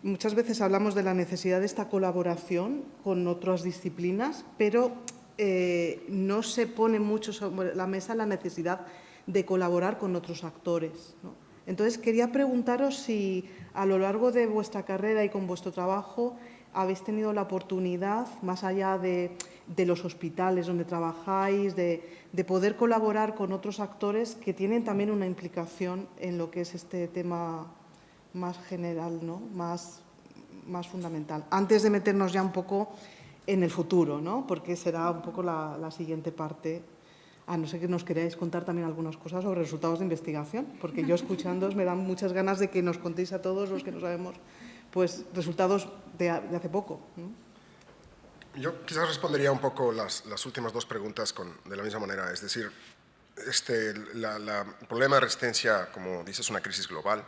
muchas veces hablamos de la necesidad de esta colaboración con otras disciplinas, pero no se pone mucho sobre la mesa la necesidad de colaborar con otros actores, ¿no? Entonces, quería preguntaros si a lo largo de vuestra carrera y con vuestro trabajo habéis tenido la oportunidad, más allá de los hospitales donde trabajáis, de poder colaborar con otros actores que tienen también una implicación en lo que es este tema más general, ¿no? más fundamental. Antes de meternos ya un poco en el futuro, ¿no? Porque será un poco la siguiente parte. A no ser que nos queráis contar también algunas cosas sobre resultados de investigación, porque yo escuchándoos me dan muchas ganas de que nos contéis a todos los que no sabemos pues, resultados de hace poco, ¿no? Yo quizás respondería un poco las últimas dos preguntas de la misma manera. Es decir, el problema de resistencia, como dices, es una crisis global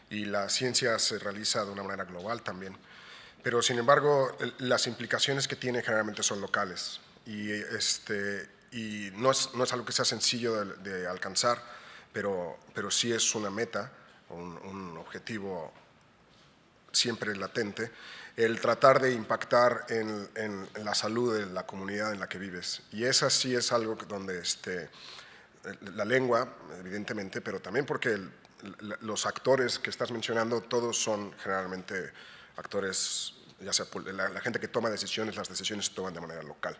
y la ciencia se realiza de una manera global también. Pero, sin embargo, las implicaciones que tiene generalmente son locales y no es algo que sea sencillo de alcanzar, pero sí es una meta, un objetivo siempre latente, el tratar de impactar en la salud de la comunidad en la que vives. Y esa sí es algo donde la lengua, evidentemente, pero también porque los actores que estás mencionando, todos son generalmente actores, ya sea la gente que toma decisiones, las decisiones se toman de manera local.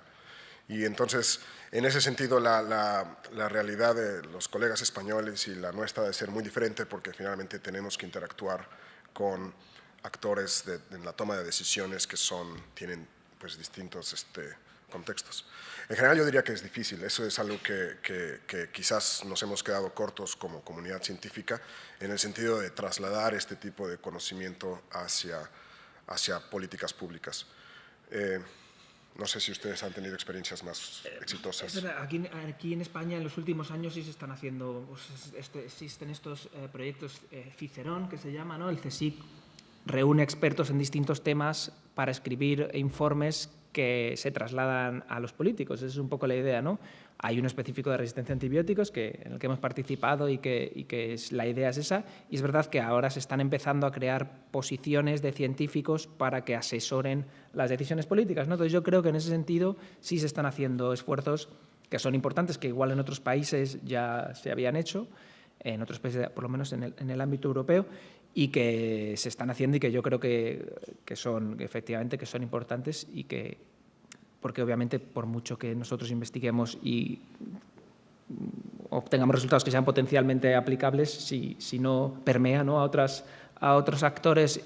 Y entonces, en ese sentido, la realidad de los colegas españoles y la nuestra debe ser muy diferente porque finalmente tenemos que interactuar con actores en la toma de decisiones que tienen pues, distintos contextos. En general yo diría que es difícil, eso es algo que quizás nos hemos quedado cortos como comunidad científica en el sentido de trasladar este tipo de conocimiento hacia políticas públicas. No sé si ustedes han tenido experiencias más exitosas. Es verdad, aquí en España en los últimos años sí se están haciendo, pues, existen estos proyectos Cicerón, que se llama, ¿no? El CSIC reúne expertos en distintos temas para escribir informes que se trasladan a los políticos. Esa es un poco la idea, ¿no? Hay uno específico de resistencia a antibióticos en el que hemos participado y que la idea es esa. Y es verdad que ahora se están empezando a crear posiciones de científicos para que asesoren las decisiones políticas, ¿no? Entonces yo creo que en ese sentido sí se están haciendo esfuerzos que son importantes, que igual en otros países ya se habían hecho, en otros países, por lo menos en el ámbito europeo, y que se están haciendo y que yo creo que efectivamente que son importantes y que, porque obviamente por mucho que nosotros investiguemos y obtengamos resultados que sean potencialmente aplicables, si no permea, ¿no? a otros actores,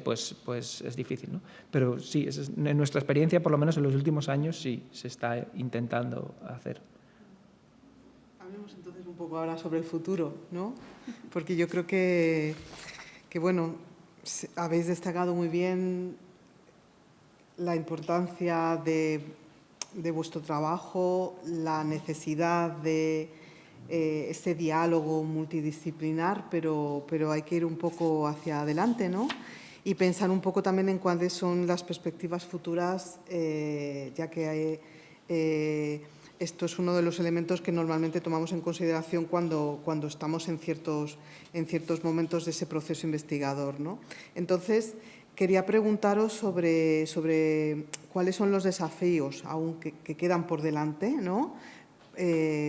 pues es difícil, ¿no? Pero sí, en nuestra experiencia, por lo menos en los últimos años, sí se está intentando hacer. Hablemos entonces un poco ahora sobre el futuro, ¿no? Porque yo creo que bueno, habéis destacado muy bien la importancia de vuestro trabajo, la necesidad de este diálogo multidisciplinar, pero hay que ir un poco hacia adelante, ¿no? Y pensar un poco también en cuáles son las perspectivas futuras, ya que esto es uno de los elementos que normalmente tomamos en consideración cuando estamos en ciertos momentos de ese proceso investigador, ¿no? Entonces, quería preguntaros sobre cuáles son los desafíos aún que quedan por delante, ¿no?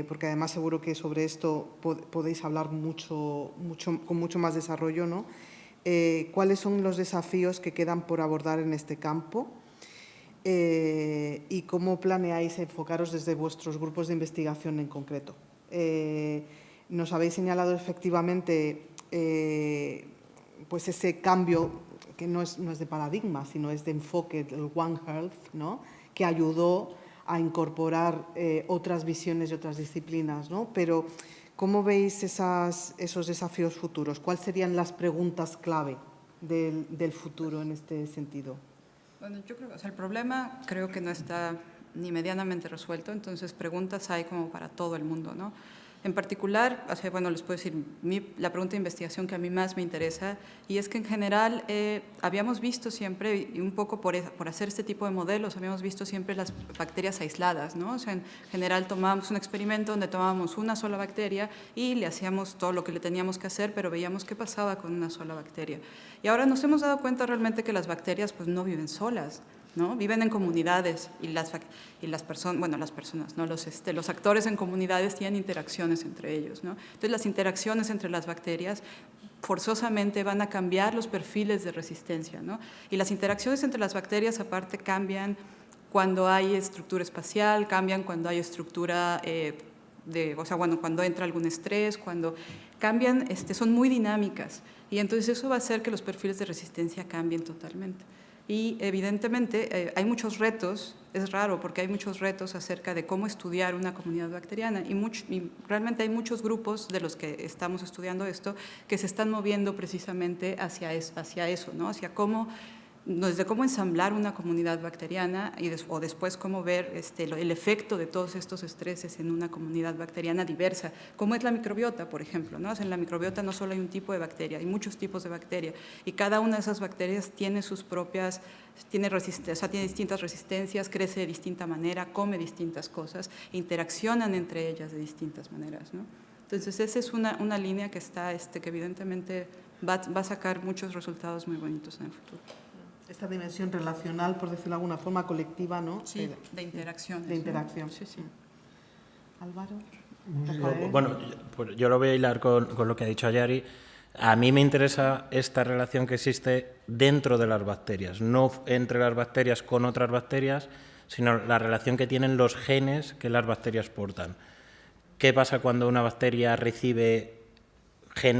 porque además seguro que sobre esto podéis hablar con mucho más desarrollo, ¿no? ¿Cuáles son los desafíos que quedan por abordar en este campo? ¿Y cómo planeáis enfocaros desde vuestros grupos de investigación en concreto? Nos habéis señalado efectivamente pues ese cambio que no es de paradigma, sino es de enfoque del One Health, ¿no? Que ayudó a incorporar otras visiones y otras disciplinas, ¿no? Pero ¿cómo veis esos desafíos futuros? ¿Cuáles serían las preguntas clave del futuro en este sentido? Bueno, yo creo que el problema creo que no está ni medianamente resuelto, entonces preguntas hay como para todo el mundo, ¿no? En particular, bueno, les puedo decir la pregunta de investigación que a mí más me interesa, y es que en general habíamos visto siempre, y un poco por hacer este tipo de modelos, habíamos visto siempre las bacterias aisladas, ¿no? O sea, en general tomábamos un experimento donde tomábamos una sola bacteria y le hacíamos todo lo que le teníamos que hacer, pero veíamos qué pasaba con una sola bacteria. Y ahora nos hemos dado cuenta realmente que las bacterias pues no viven solas, ¿no? Viven en comunidades y las personas, bueno, las personas, ¿no? Los actores en comunidades tienen interacciones entre ellos, ¿no? Entonces, las interacciones entre las bacterias forzosamente van a cambiar los perfiles de resistencia, ¿no? Y las interacciones entre las bacterias, aparte, cambian cuando hay estructura espacial, cambian cuando hay estructura cuando entra algún estrés, cuando cambian, son muy dinámicas. Y entonces eso va a hacer que los perfiles de resistencia cambien totalmente. Y evidentemente hay muchos retos, es raro porque hay muchos retos acerca de cómo estudiar una comunidad bacteriana y realmente hay muchos grupos de los que estamos estudiando esto que se están moviendo precisamente hacia eso, ¿no? Hacia desde cómo ensamblar una comunidad bacteriana o después cómo ver el efecto de todos estos estreses en una comunidad bacteriana diversa, como es la microbiota, por ejemplo, ¿no? O sea, en la microbiota no solo hay un tipo de bacteria, hay muchos tipos de bacteria y cada una de esas bacterias tiene tiene distintas resistencias, crece de distinta manera, come distintas cosas, interaccionan entre ellas de distintas maneras, ¿no? Entonces, esa es una línea que que evidentemente va a sacar muchos resultados muy bonitos en el futuro. Esta dimensión relacional, por decirlo de alguna forma, colectiva, ¿no? Sí, de interacciones. De interacción. ¿No? Sí, sí. Álvaro. Bueno, yo lo voy a hilar con lo que ha dicho Ayari. A mí me interesa esta relación que existe dentro de las bacterias, no entre las bacterias con otras bacterias, sino la relación que tienen los genes que las bacterias portan. ¿Qué pasa cuando una bacteria recibe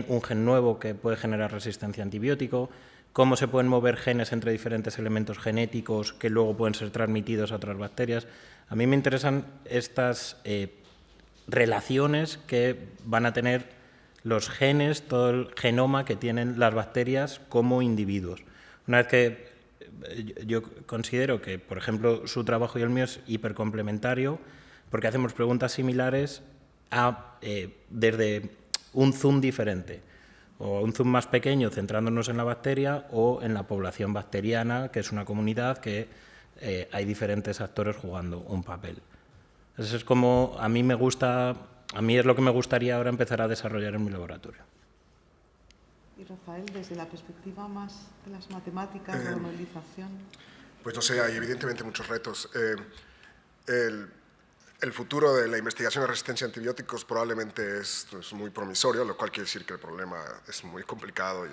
un gen nuevo que puede generar resistencia a antibiótico? ¿Cómo se pueden mover genes entre diferentes elementos genéticos que luego pueden ser transmitidos a otras bacterias? A mí me interesan estas relaciones que van a tener los genes, todo el genoma que tienen las bacterias como individuos. Una vez que yo considero que, por ejemplo, su trabajo y el mío es hipercomplementario porque hacemos preguntas similares desde un zoom diferente, o un zoom más pequeño centrándonos en la bacteria o en la población bacteriana, que es una comunidad que hay diferentes actores jugando un papel. Eso es como a mí es lo que me gustaría ahora empezar a desarrollar en mi laboratorio. Y Rafael, desde la perspectiva más de las matemáticas, de la movilización. Pues no sé, hay evidentemente muchos retos. El futuro de la investigación de resistencia a antibióticos probablemente es muy promisorio, lo cual quiere decir que el problema es muy complicado y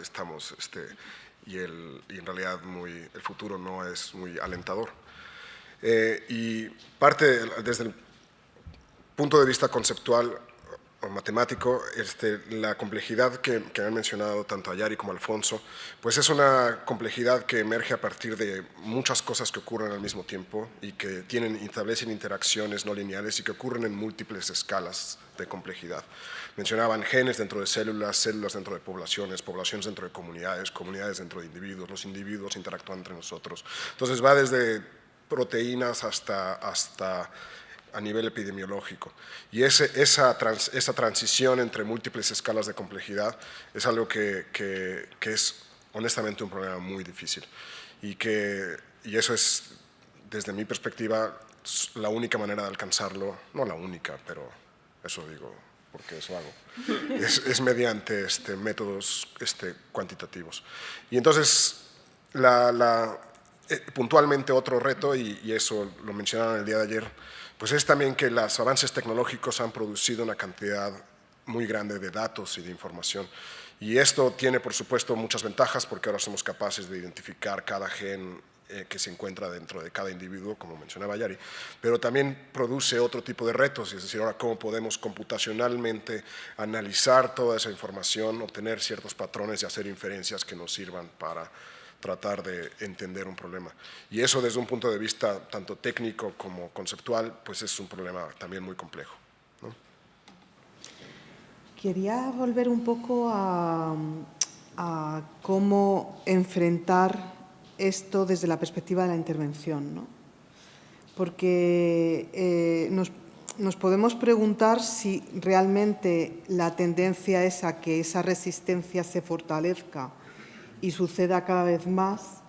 en realidad el futuro no es muy alentador. Y parte desde el punto de vista conceptual o matemático, la complejidad que han mencionado tanto Ayari como Alfonso, pues es una complejidad que emerge a partir de muchas cosas que ocurren al mismo tiempo y que establecen interacciones no lineales y que ocurren en múltiples escalas de complejidad. Mencionaban genes dentro de células, células dentro de poblaciones, poblaciones dentro de comunidades, comunidades dentro de individuos, los individuos interactúan entre nosotros. Entonces va desde proteínas hasta a nivel epidemiológico. Y esa transición entre múltiples escalas de complejidad es algo que es honestamente un problema muy difícil. Y eso es, desde mi perspectiva, la única manera de alcanzarlo, no la única, pero eso digo porque eso hago, es mediante métodos cuantitativos. Y entonces, puntualmente otro reto, y eso lo mencionaron el día de ayer, pues es también que los avances tecnológicos han producido una cantidad muy grande de datos y de información. Y esto tiene, por supuesto, muchas ventajas porque ahora somos capaces de identificar cada gen que se encuentra dentro de cada individuo, como mencionaba Yari, pero también produce otro tipo de retos, es decir, ahora cómo podemos computacionalmente analizar toda esa información, obtener ciertos patrones y hacer inferencias que nos sirvan para tratar de entender un problema. Y eso desde un punto de vista tanto técnico como conceptual, pues es un problema también muy complejo, ¿no? Quería volver un poco a cómo enfrentar esto desde la perspectiva de la intervención, ¿no? Porque nos podemos preguntar si realmente la tendencia es a que esa resistencia se fortalezca y suceda cada vez más.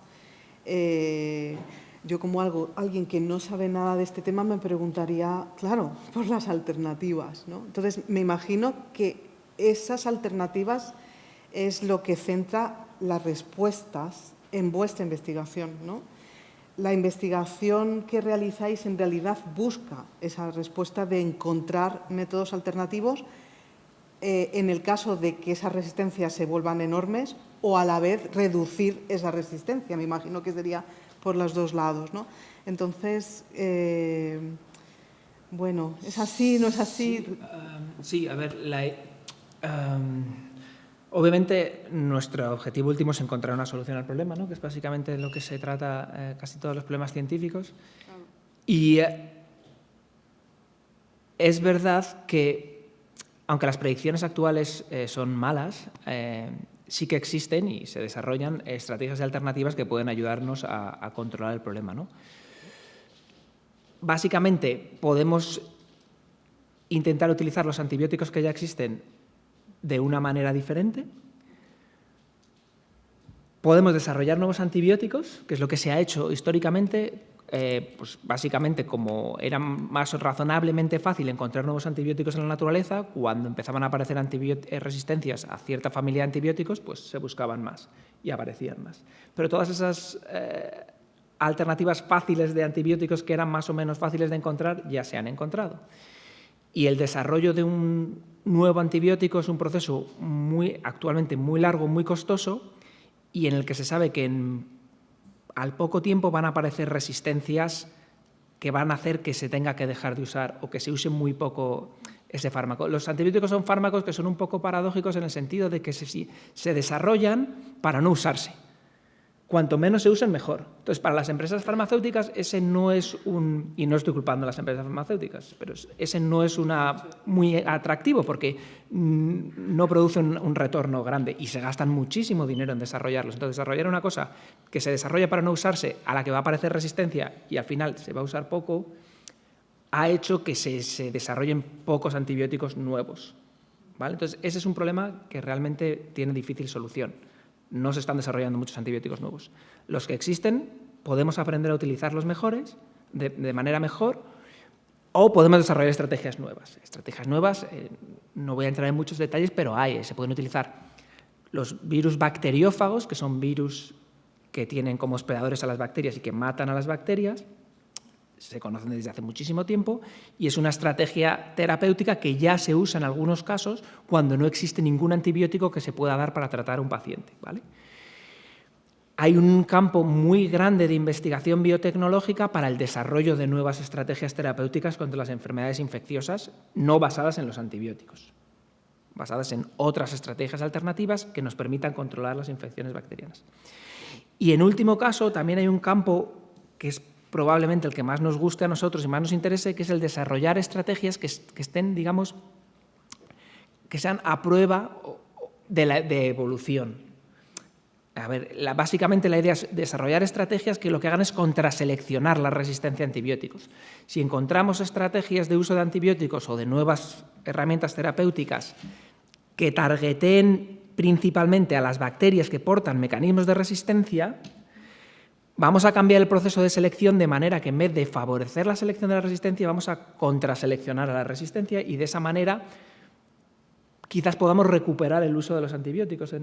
Yo como alguien que no sabe nada de este tema me preguntaría, claro, por las alternativas, ¿no? Entonces, me imagino que esas alternativas es lo que centra las respuestas en vuestra investigación, ¿no? La investigación que realizáis en realidad busca esa respuesta de encontrar métodos alternativos en el caso de que esas resistencias se vuelvan enormes o a la vez reducir esa resistencia. Me imagino que sería por los dos lados, ¿no? Entonces, bueno, ¿es así, no es así? Sí, a ver, obviamente nuestro objetivo último es encontrar una solución al problema, ¿no? Que es básicamente lo que se trata casi todos los problemas científicos. Y es verdad que, aunque las predicciones actuales son malas, sí que existen y se desarrollan estrategias alternativas que pueden ayudarnos a controlar el problema, ¿no? Básicamente, podemos intentar utilizar los antibióticos que ya existen de una manera diferente. Podemos desarrollar nuevos antibióticos, que es lo que se ha hecho históricamente. Pues básicamente, como era más razonablemente fácil encontrar nuevos antibióticos en la naturaleza, cuando empezaban a aparecer resistencias a cierta familia de antibióticos, pues se buscaban más y aparecían más. Pero todas esas alternativas fáciles de antibióticos que eran más o menos fáciles de encontrar ya se han encontrado. Y el desarrollo de un nuevo antibiótico es un proceso actualmente muy largo, muy costoso, y en el que se sabe que al poco tiempo van a aparecer resistencias que van a hacer que se tenga que dejar de usar o que se use muy poco ese fármaco. Los antibióticos son fármacos que son un poco paradójicos en el sentido de que se desarrollan para no usarse. Cuanto menos se usen, mejor. Entonces, para las empresas farmacéuticas, ese no es y no estoy culpando a las empresas farmacéuticas, pero ese no es muy atractivo porque no producen un retorno grande y se gastan muchísimo dinero en desarrollarlos. Entonces, desarrollar una cosa que se desarrolla para no usarse, a la que va a aparecer resistencia y al final se va a usar poco, ha hecho que se desarrollen pocos antibióticos nuevos, ¿vale? Entonces, ese es un problema que realmente tiene difícil solución. No se están desarrollando muchos antibióticos nuevos. Los que existen, podemos aprender a utilizarlos mejores, de manera mejor, o podemos desarrollar estrategias nuevas. Estrategias nuevas, no voy a entrar en muchos detalles, pero se pueden utilizar los virus bacteriófagos, que son virus que tienen como hospedadores a las bacterias y que matan a las bacterias. Se conocen desde hace muchísimo tiempo y es una estrategia terapéutica que ya se usa en algunos casos cuando no existe ningún antibiótico que se pueda dar para tratar a un paciente, ¿vale? Hay un campo muy grande de investigación biotecnológica para el desarrollo de nuevas estrategias terapéuticas contra las enfermedades infecciosas no basadas en los antibióticos, basadas en otras estrategias alternativas que nos permitan controlar las infecciones bacterianas. Y en último caso, también hay un campo que es probablemente el que más nos guste a nosotros y más nos interese, que es el desarrollar estrategias que estén, digamos, que sean a prueba de evolución. A ver, básicamente la idea es desarrollar estrategias que lo que hagan es contraseleccionar la resistencia a antibióticos. Si encontramos estrategias de uso de antibióticos o de nuevas herramientas terapéuticas que targeten principalmente a las bacterias que portan mecanismos de resistencia, vamos a cambiar el proceso de selección de manera que en vez de favorecer la selección de la resistencia, vamos a contraseleccionar a la resistencia y de esa manera quizás podamos recuperar el uso de los antibióticos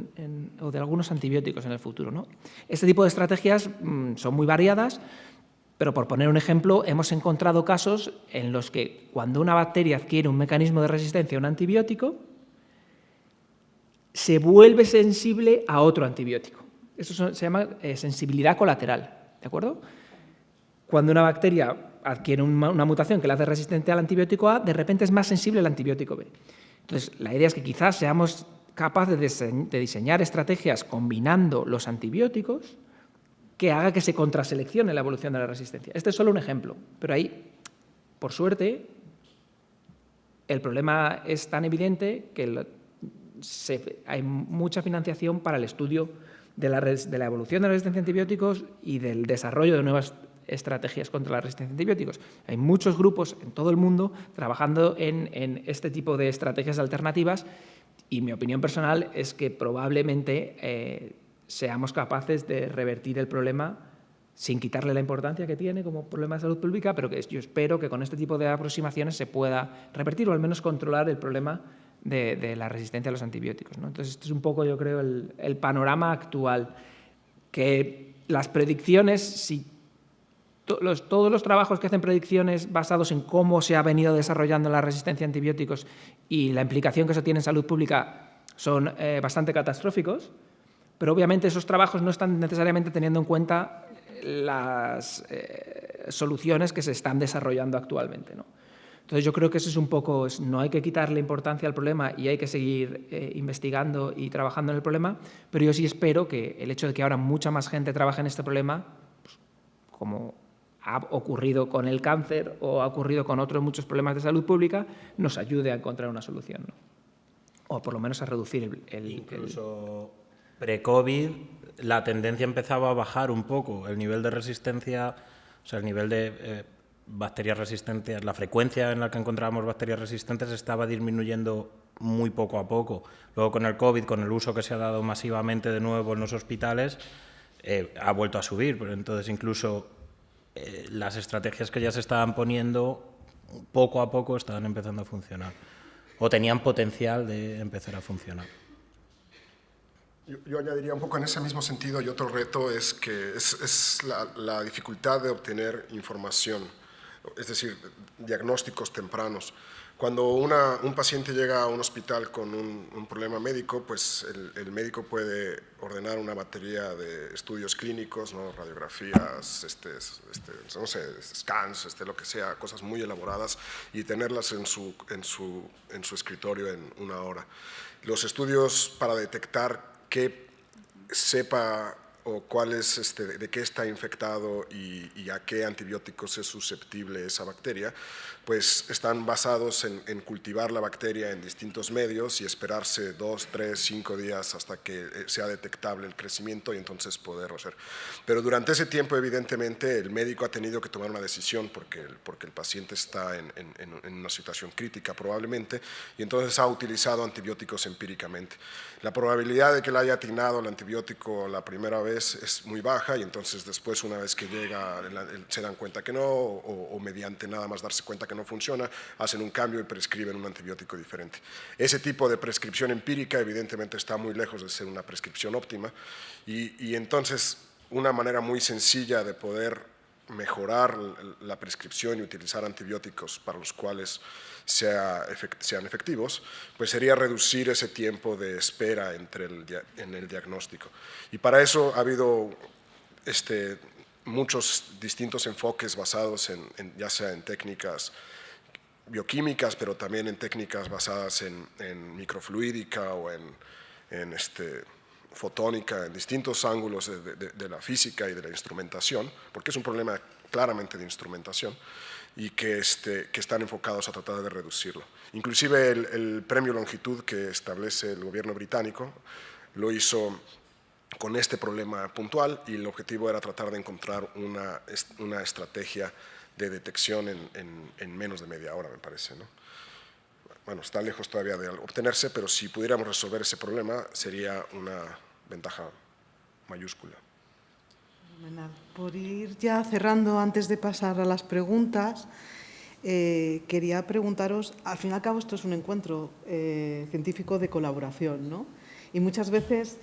o de algunos antibióticos en el futuro, ¿no? Este tipo de estrategias son muy variadas, Pero por poner un ejemplo, hemos encontrado casos en los que cuando una bacteria adquiere un mecanismo de resistencia a un antibiótico, se vuelve sensible a otro antibiótico. Eso se llama sensibilidad colateral, ¿de acuerdo? Cuando una bacteria adquiere una mutación que la hace resistente al antibiótico A, de repente es más sensible al antibiótico B. Entonces, la idea es que quizás seamos capaces de diseñar estrategias combinando los antibióticos que haga que se contraseleccione la evolución de la resistencia. Este es solo un ejemplo, pero ahí, por suerte, el problema es tan evidente que hay mucha financiación para el estudio de la evolución de la resistencia a antibióticos y del desarrollo de nuevas estrategias contra la resistencia a antibióticos. Hay muchos grupos en todo el mundo trabajando en este tipo de estrategias alternativas y mi opinión personal es que probablemente seamos capaces de revertir el problema sin quitarle la importancia que tiene como problema de salud pública, pero que yo espero que con este tipo de aproximaciones se pueda revertir o al menos controlar el problema de la resistencia a los antibióticos, ¿no? Entonces, este es un poco, yo creo, el panorama actual. Que las predicciones, si todos los trabajos que hacen predicciones basados en cómo se ha venido desarrollando la resistencia a antibióticos y la implicación que eso tiene en salud pública son bastante catastróficos, pero obviamente esos trabajos no están necesariamente teniendo en cuenta las soluciones que se están desarrollando actualmente, ¿no? Entonces yo creo que eso es un poco, no hay que quitarle importancia al problema y hay que seguir investigando y trabajando en el problema, pero yo sí espero que el hecho de que ahora mucha más gente trabaje en este problema, pues, como ha ocurrido con el cáncer o ha ocurrido con otros muchos problemas de salud pública, nos ayude a encontrar una solución, ¿no? O por lo menos a reducir Incluso pre-COVID la tendencia empezaba a bajar un poco, el nivel de resistencia, o sea, el nivel de bacterias resistentes, la frecuencia en la que encontrábamos bacterias resistentes estaba disminuyendo muy poco a poco. Luego con el COVID, con el uso que se ha dado masivamente de nuevo en los hospitales, ha vuelto a subir, pero entonces incluso las estrategias que ya se estaban poniendo poco a poco estaban empezando a funcionar o tenían potencial de empezar a funcionar. Yo añadiría un poco en ese mismo sentido, y otro reto es que es la dificultad de obtener información, es decir, diagnósticos tempranos. Cuando un paciente llega a un hospital con un problema médico, pues el médico puede ordenar una batería de estudios clínicos, ¿no? Radiografías, no sé, scans, lo que sea, cosas muy elaboradas, y tenerlas en su escritorio en una hora. Los estudios para detectar qué sepa o cuál es, de qué está infectado y a qué antibióticos es susceptible esa bacteria, pues están basados en cultivar la bacteria en distintos medios y esperarse 2, 3, 5 días hasta que sea detectable el crecimiento y entonces poderlo hacer. Pero durante ese tiempo, evidentemente, el médico ha tenido que tomar una decisión porque el paciente está en una situación crítica probablemente, y entonces ha utilizado antibióticos empíricamente. La probabilidad de que le haya atinado el antibiótico la primera vez es muy baja, y entonces después, una vez que llega, se dan cuenta que no, o mediante nada más darse cuenta que no funciona, hacen un cambio y prescriben un antibiótico diferente. Ese tipo de prescripción empírica evidentemente está muy lejos de ser una prescripción óptima, y entonces una manera muy sencilla de poder mejorar la prescripción y utilizar antibióticos para los cuales sean efectivos, pues sería reducir ese tiempo de espera en el diagnóstico. Y para eso ha habido muchos distintos enfoques basados ya sea en técnicas bioquímicas, pero también en técnicas basadas en microfluídica o en fotónica, en distintos ángulos de la física y de la instrumentación, porque es un problema claramente de instrumentación, y que están enfocados a tratar de reducirlo. Inclusive el premio Longitud que establece el gobierno británico lo hizo con este problema puntual, y el objetivo era tratar de encontrar una estrategia de detección en menos de media hora, me parece, ¿no? Bueno, está lejos todavía de obtenerse, pero si pudiéramos resolver ese problema sería una ventaja mayúscula. Por ir ya cerrando, antes de pasar a las preguntas, quería preguntaros, al fin y al cabo esto es un encuentro científico de colaboración, ¿no? Y muchas veces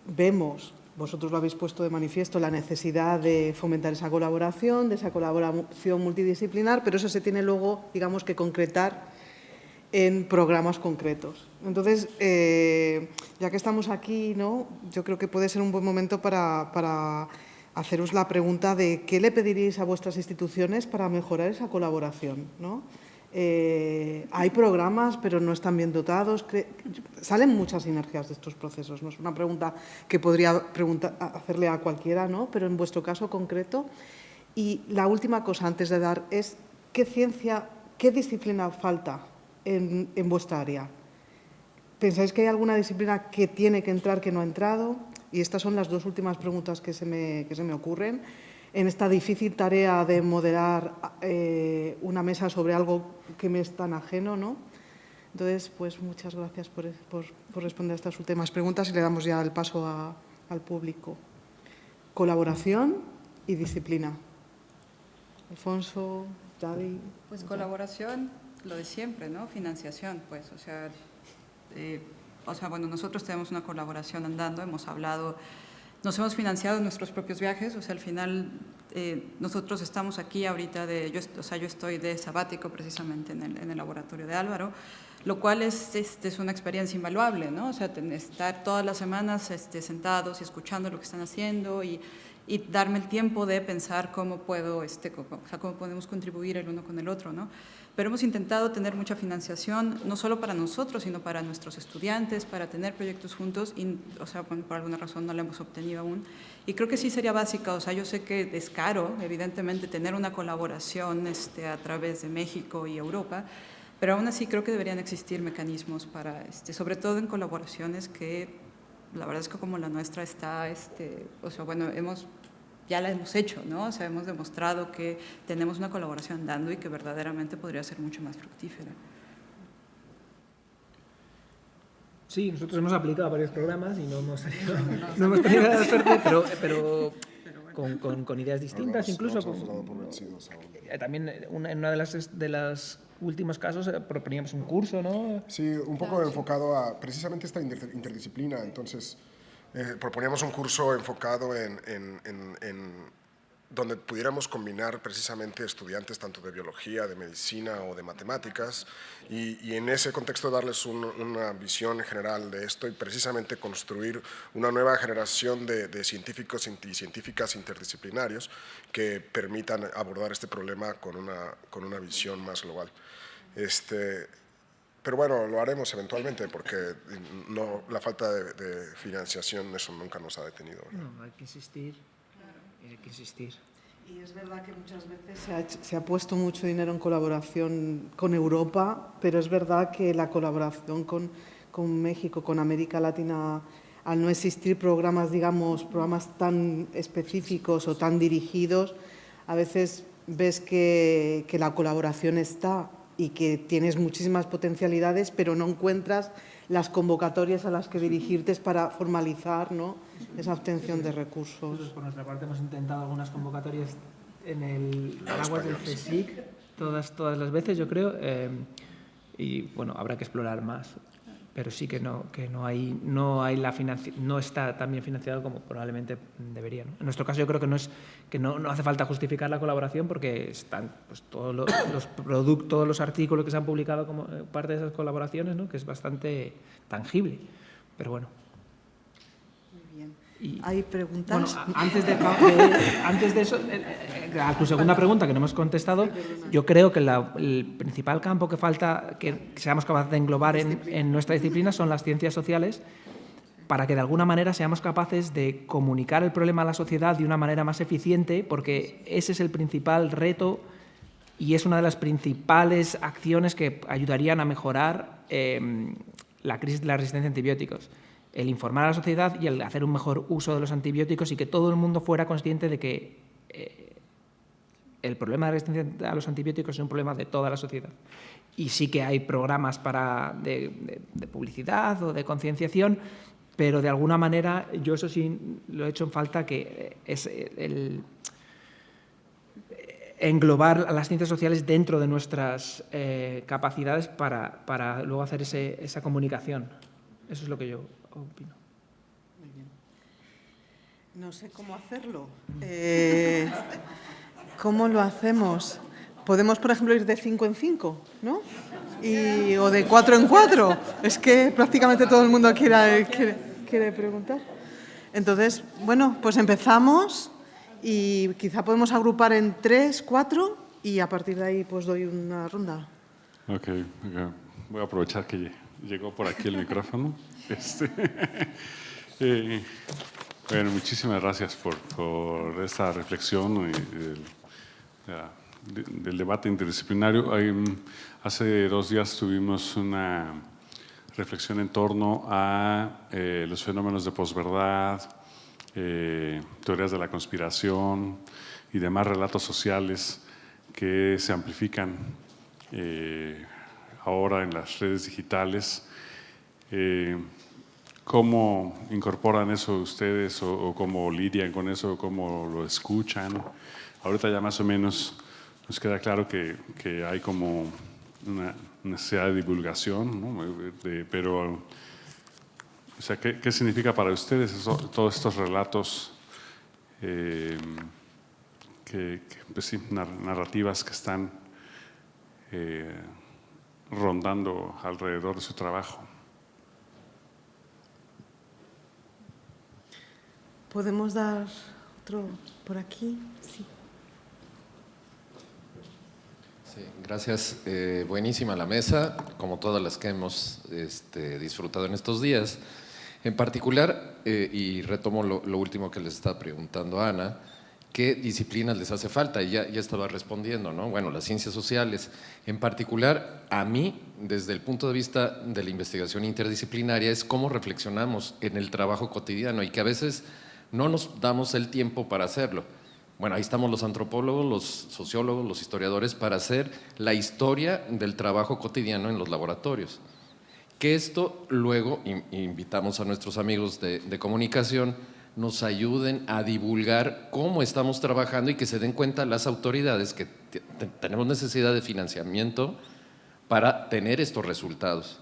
vemos vosotros lo habéis puesto de manifiesto, la necesidad de fomentar esa colaboración multidisciplinar, pero eso se tiene luego, digamos, que concretar en programas concretos. Entonces, ya que estamos aquí, ¿no?, yo creo que puede ser un buen momento para haceros la pregunta de qué le pediríais a vuestras instituciones para mejorar esa colaboración, ¿no? Hay programas, pero no están bien dotados. Salen muchas sinergias de estos procesos, ¿no? Es una pregunta que podría hacerle a cualquiera, ¿no?, pero en vuestro caso concreto. Y la última cosa, antes de dar, es ¿qué ciencia, qué disciplina falta en vuestra área? ¿Pensáis que hay alguna disciplina que tiene que entrar que no ha entrado? Y estas son las dos últimas preguntas que se me ocurren en esta difícil tarea de moderar una mesa sobre algo que me es tan ajeno, ¿no? Entonces, pues muchas gracias por responder a estas últimas preguntas y le damos ya el paso al público. Colaboración y disciplina. Alfonso, Javi. Pues colaboración, lo de siempre, ¿no? Financiación, pues, o sea, bueno, nosotros tenemos una colaboración andando, hemos hablado, nos hemos financiado nuestros propios viajes, o sea, al final nosotros estamos aquí ahorita, yo estoy de sabático precisamente en el laboratorio de Álvaro, lo cual es una experiencia invaluable, ¿no? O sea, estar todas las semanas sentados y escuchando lo que están haciendo y darme el tiempo de pensar cómo cómo podemos contribuir el uno con el otro, ¿no? Pero hemos intentado tener mucha financiación, no solo para nosotros, sino para nuestros estudiantes, para tener proyectos juntos, y, o sea, por alguna razón no la hemos obtenido aún. Y creo que sí sería básica, o sea, yo sé que es caro, evidentemente, tener una colaboración a través de México y Europa, pero aún así creo que deberían existir mecanismos para, sobre todo en colaboraciones que, la verdad es que como la nuestra está, o sea, bueno, ya la hemos hecho, ¿no? O sea, hemos demostrado que tenemos una colaboración andando y que verdaderamente podría ser mucho más fructífera. Sí, nosotros hemos aplicado varios programas y no hemos tenido la suerte, pero con ideas distintas, incluso. También en una de las últimos casos proponíamos un curso, ¿no? Sí, un poco enfocado a precisamente esta interdisciplina. Entonces, proponíamos un curso enfocado en donde pudiéramos combinar precisamente estudiantes tanto de biología, de medicina o de matemáticas y en ese contexto darles una visión general de esto y precisamente construir una nueva generación de científicos y científicas interdisciplinarios que permitan abordar este problema con una visión más global. Pero bueno, lo haremos eventualmente porque la falta de financiación, eso nunca nos ha detenido, ¿no? No, hay que insistir. Hay que insistir. Y es verdad que muchas veces se ha puesto mucho dinero en colaboración con Europa, pero es verdad que la colaboración con México, con América Latina, al no existir programas tan específicos o tan dirigidos, a veces ves que la colaboración está y que tienes muchísimas potencialidades, pero no encuentras las convocatorias a las que dirigirte para formalizar, ¿no?, esa obtención de recursos. Nosotros, por nuestra parte, hemos intentado algunas convocatorias en el paraguas del CSIC, todas las veces, yo creo, y bueno, habrá que explorar más. Pero sí que no está tan bien financiado como probablemente debería, ¿no? En nuestro caso yo creo que no hace falta justificar la colaboración porque están pues, todos los productos, los artículos que se han publicado como parte de esas colaboraciones, ¿no?, que es bastante tangible. Pero bueno. Muy bien. ¿Hay preguntas? Bueno, antes de eso, a tu segunda pregunta que no hemos contestado, yo creo que el principal campo que falta que seamos capaces de englobar en nuestra disciplina son las ciencias sociales, para que de alguna manera seamos capaces de comunicar el problema a la sociedad de una manera más eficiente, porque ese es el principal reto y es una de las principales acciones que ayudarían a mejorar la crisis de la resistencia a antibióticos. El informar a la sociedad y el hacer un mejor uso de los antibióticos y que todo el mundo fuera consciente de que el problema de resistencia a los antibióticos es un problema de toda la sociedad. Y sí que hay programas de publicidad o de concienciación, pero de alguna manera yo eso sí lo he hecho en falta, que es el englobar a las ciencias sociales dentro de nuestras capacidades para luego hacer esa comunicación. Eso es lo que yo opino. Muy bien. No sé cómo hacerlo. ¿Cómo lo hacemos? Podemos, por ejemplo, ir de 5 en 5, ¿no? O de 4 en 4. Es que prácticamente todo el mundo quiere preguntar. Entonces, bueno, pues empezamos y quizá podemos agrupar en 3, 4 y a partir de ahí pues doy una ronda. Ok. Voy a aprovechar que llegó por aquí el micrófono. Bueno, muchísimas gracias por esta reflexión del debate interdisciplinario. Hace 2 días tuvimos una reflexión en torno a los fenómenos de posverdad, teorías de la conspiración y demás relatos sociales que se amplifican ahora en las redes digitales. ¿Cómo incorporan eso ustedes o cómo lidian con eso, o cómo lo escuchan? Ahorita ya más o menos nos queda claro que hay como una necesidad de divulgación, ¿no? Pero, o sea, ¿qué significa para ustedes todos estos relatos, pues sí, narrativas que están rondando alrededor de su trabajo? ¿Podemos dar otro por aquí? Sí. Sí, gracias. Buenísima la mesa, como todas las que hemos disfrutado en estos días. En particular, y retomo lo último que les estaba preguntando a Ana, ¿qué disciplinas les hace falta? Y ya estaba respondiendo, ¿no? Bueno, las ciencias sociales. En particular, a mí, desde el punto de vista de la investigación interdisciplinaria, es cómo reflexionamos en el trabajo cotidiano y que a veces no nos damos el tiempo para hacerlo. Bueno, ahí estamos los antropólogos, los sociólogos, los historiadores para hacer la historia del trabajo cotidiano en los laboratorios. Que esto luego invitamos a nuestros amigos de comunicación nos ayuden a divulgar cómo estamos trabajando y que se den cuenta las autoridades que tenemos necesidad de financiamiento para tener estos resultados.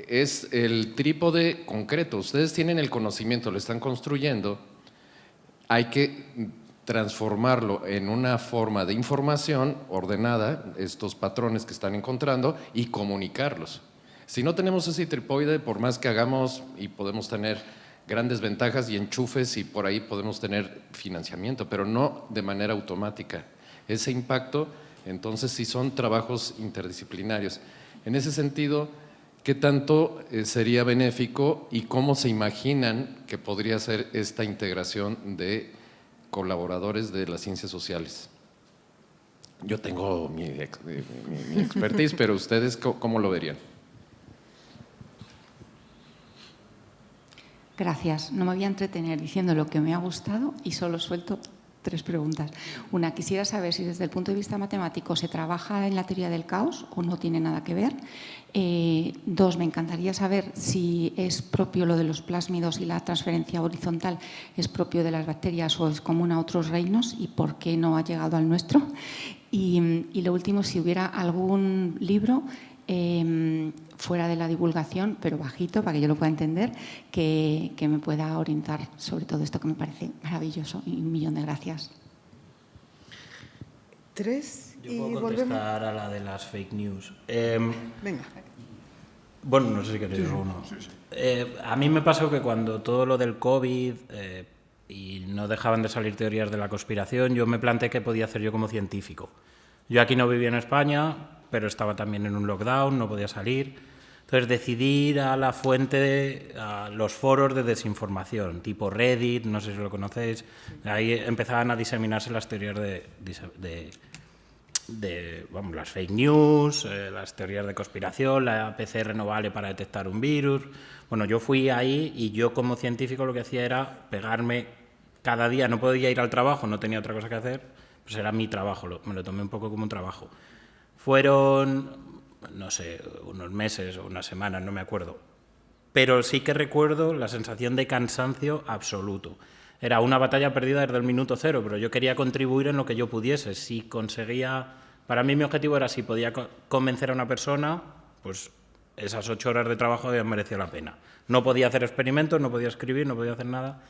Es el trípode concreto. Ustedes tienen el conocimiento, lo están construyendo, hay que transformarlo en una forma de información ordenada, estos patrones que están encontrando, y comunicarlos. Si no tenemos ese trípode, por más que hagamos y podemos tener grandes ventajas y enchufes y por ahí podemos tener financiamiento, pero no de manera automática. Ese impacto, entonces, sí son trabajos interdisciplinarios. En ese sentido, ¿qué tanto sería benéfico y cómo se imaginan que podría ser esta integración de colaboradores de las ciencias sociales? Yo tengo mi expertise, pero ustedes, ¿cómo lo verían? Gracias. No me voy a entretener diciendo lo que me ha gustado y solo suelto 3 preguntas. Una, quisiera saber si desde el punto de vista matemático se trabaja en la teoría del caos o no tiene nada que ver. 2, me encantaría saber si es propio lo de los plásmidos y la transferencia horizontal, es propio de las bacterias o es común a otros reinos y por qué no ha llegado al nuestro. Y lo último, si hubiera algún libro fuera de la divulgación, pero bajito, para que yo lo pueda entender, que me pueda orientar sobre todo esto que me parece maravilloso. Y 1.000.000 de gracias. 3 Yo y puedo volvemos. contestar a la de las fake news. Venga. Bueno, no sé si queréis uno. A mí me pasó que cuando todo lo del COVID y no dejaban de salir teorías de la conspiración, yo me planteé qué podía hacer yo como científico. Yo aquí no vivía en España, pero estaba también en un lockdown, no podía salir. Entonces decidí ir a la fuente, a los foros de desinformación, tipo Reddit, no sé si lo conocéis. Ahí empezaban a diseminarse las teorías vamos, las fake news, las teorías de conspiración, la PCR no vale para detectar un virus. Bueno, yo fui ahí y yo como científico lo que hacía era pegarme cada día, no podía ir al trabajo, no tenía otra cosa que hacer, pues era mi trabajo, me lo tomé un poco como un trabajo. Fueron, no sé, unos meses o unas semanas, no me acuerdo, pero sí que recuerdo la sensación de cansancio absoluto. Era una batalla perdida desde el minuto 0, pero yo quería contribuir en lo que yo pudiese. Si conseguía, para mí mi objetivo era si podía convencer a una persona, pues esas 8 horas de trabajo habían merecido la pena. No podía hacer experimentos, no podía escribir, no podía hacer nada.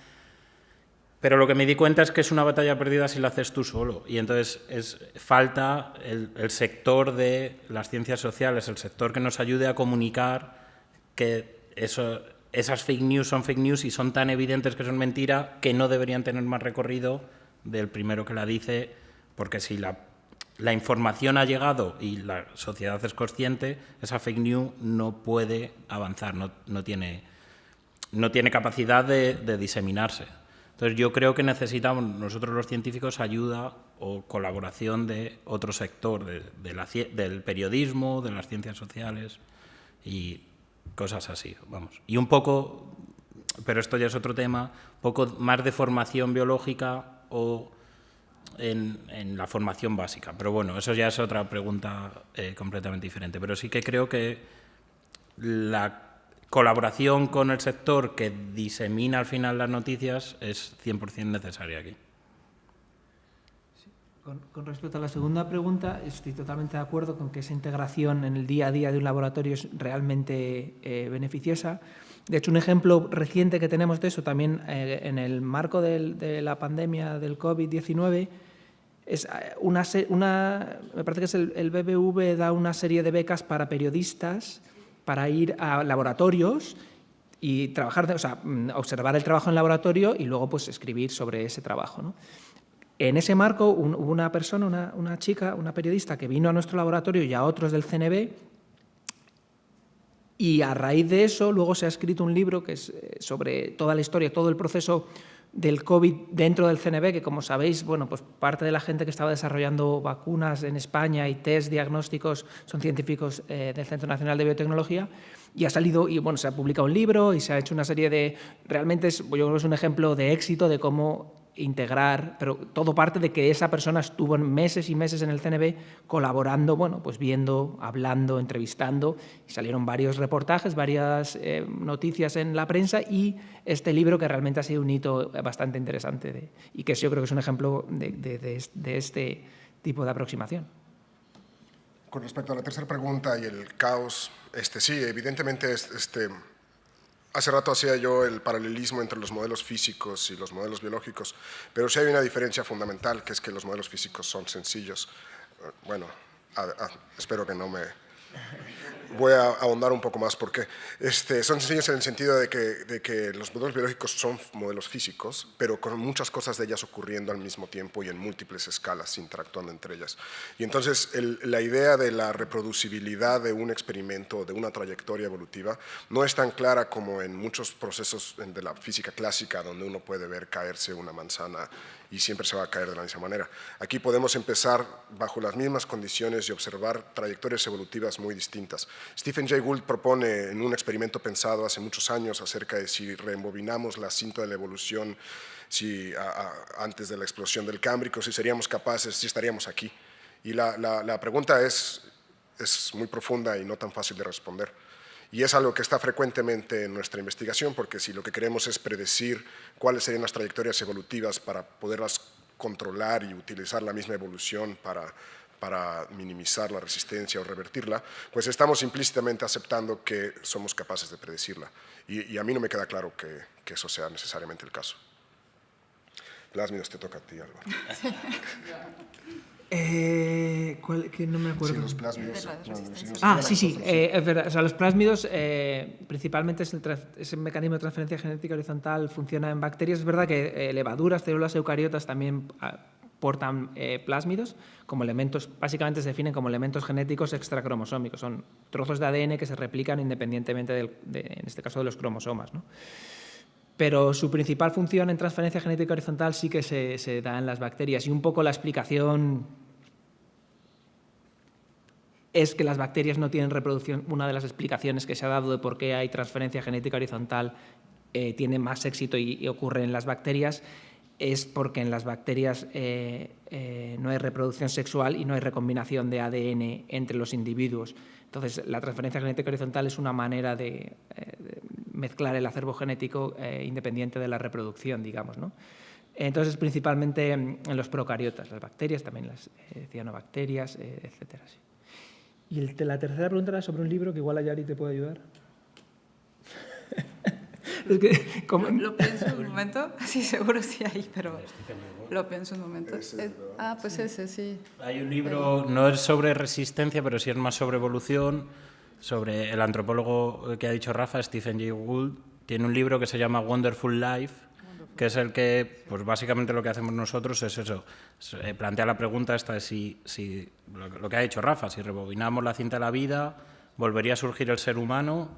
Pero lo que me di cuenta es que es una batalla perdida si la haces tú solo. Y entonces falta el sector de las ciencias sociales, el sector que nos ayude a comunicar que esas fake news son fake news y son tan evidentes que son mentira que no deberían tener más recorrido del primero que la dice, porque si la información ha llegado y la sociedad es consciente, esa fake news no puede avanzar, no tiene capacidad de diseminarse. Entonces yo creo que necesitamos nosotros los científicos ayuda o colaboración de otro sector, del periodismo, de las ciencias sociales y cosas así, vamos. Y un poco, pero esto ya es otro tema, un poco más de formación biológica o en la formación básica. Pero bueno, eso ya es otra pregunta completamente diferente. Pero sí que creo que la colaboración con el sector que disemina al final las noticias es 100% necesaria aquí. Con respecto a la segunda pregunta, estoy totalmente de acuerdo con que esa integración en el día a día de un laboratorio es realmente beneficiosa. De hecho, un ejemplo reciente que tenemos de eso también en el marco de la pandemia del COVID-19 es me parece que es el BBV da una serie de becas para periodistas para ir a laboratorios y trabajar, observar el trabajo en laboratorio y luego pues escribir sobre ese trabajo, ¿no? En ese marco hubo una persona, una chica, una periodista que vino a nuestro laboratorio y a otros del CNV y a raíz de eso luego se ha escrito un libro que es sobre toda la historia, todo el proceso del COVID dentro del CNV, que como sabéis, bueno, pues parte de la gente que estaba desarrollando vacunas en España y test diagnósticos son científicos del Centro Nacional de Biotecnología y ha salido, y bueno, se ha publicado un libro y se ha hecho una serie de, realmente yo creo que es un ejemplo de éxito de cómo integrar, pero todo parte de que esa persona estuvo meses y meses en el CNV colaborando, bueno, pues viendo, hablando, entrevistando, y salieron varios reportajes, varias noticias en la prensa y este libro que realmente ha sido un hito bastante interesante y que yo creo que es un ejemplo de este tipo de aproximación. Con respecto a la tercera pregunta y el caos, sí, evidentemente hace rato hacía yo el paralelismo entre los modelos físicos y los modelos biológicos, pero sí hay una diferencia fundamental, que es que los modelos físicos son sencillos. Bueno, espero que no me... Voy a ahondar un poco más porque son sencillos en el sentido de que los modelos biológicos son modelos físicos, pero con muchas cosas de ellas ocurriendo al mismo tiempo y en múltiples escalas, interactuando entre ellas. Y entonces la idea de la reproducibilidad de un experimento, de una trayectoria evolutiva, no es tan clara como en muchos procesos de la física clásica, donde uno puede ver caerse una manzana y siempre se va a caer de la misma manera. Aquí podemos empezar bajo las mismas condiciones y observar trayectorias evolutivas muy distintas. Stephen Jay Gould propone en un experimento pensado hace muchos años acerca de si reembobinamos la cinta de la evolución antes de la explosión del Cámbrico, si seríamos capaces, si estaríamos aquí. Y la pregunta es muy profunda y no tan fácil de responder. Y es algo que está frecuentemente en nuestra investigación, porque si lo que queremos es predecir cuáles serían las trayectorias evolutivas para poderlas controlar y utilizar la misma evolución para minimizar la resistencia o revertirla, pues estamos implícitamente aceptando que somos capaces de predecirla. Y a mí no me queda claro que eso sea necesariamente el caso. Plásmidos, te toca a ti, Álvaro. Que no me acuerdo. Sí, los plásmidos. Sí, es verdad. O sea, los plásmidos principalmente ese mecanismo de transferencia genética horizontal funciona en bacterias. Es verdad que levaduras, células eucariotas también portan plásmidos como elementos, básicamente se definen como elementos genéticos extracromosómicos. Son trozos de ADN que se replican independientemente en este caso de los cromosomas, ¿no? Pero su principal función en transferencia genética horizontal sí que se da en las bacterias. Y un poco la explicación es que las bacterias no tienen reproducción. Una de las explicaciones que se ha dado de por qué hay transferencia genética horizontal tiene más éxito y ocurre en las bacterias es porque en las bacterias no hay reproducción sexual y no hay recombinación de ADN entre los individuos. Entonces, la transferencia genética horizontal es una manera de mezclar el acervo genético independiente de la reproducción, digamos, ¿no? Entonces, principalmente en los procariotas, las bacterias, también las cianobacterias, etcétera. Sí. Y la tercera pregunta era sobre un libro que igual a Yari te puede ayudar. Es que, Lo pienso un momento. Sí, seguro sí hay, pero lo pienso un momento. Pues ese, sí. Hay un libro, no es sobre resistencia, pero sí es más sobre evolución, sobre el antropólogo que ha dicho Rafa, Stephen Jay Gould. Tiene un libro que se llama Wonderful Life, que es el que, pues básicamente lo que hacemos nosotros es eso, plantea la pregunta esta de si lo que ha dicho Rafa, si rebobinamos la cinta de la vida, ¿volvería a surgir el ser humano?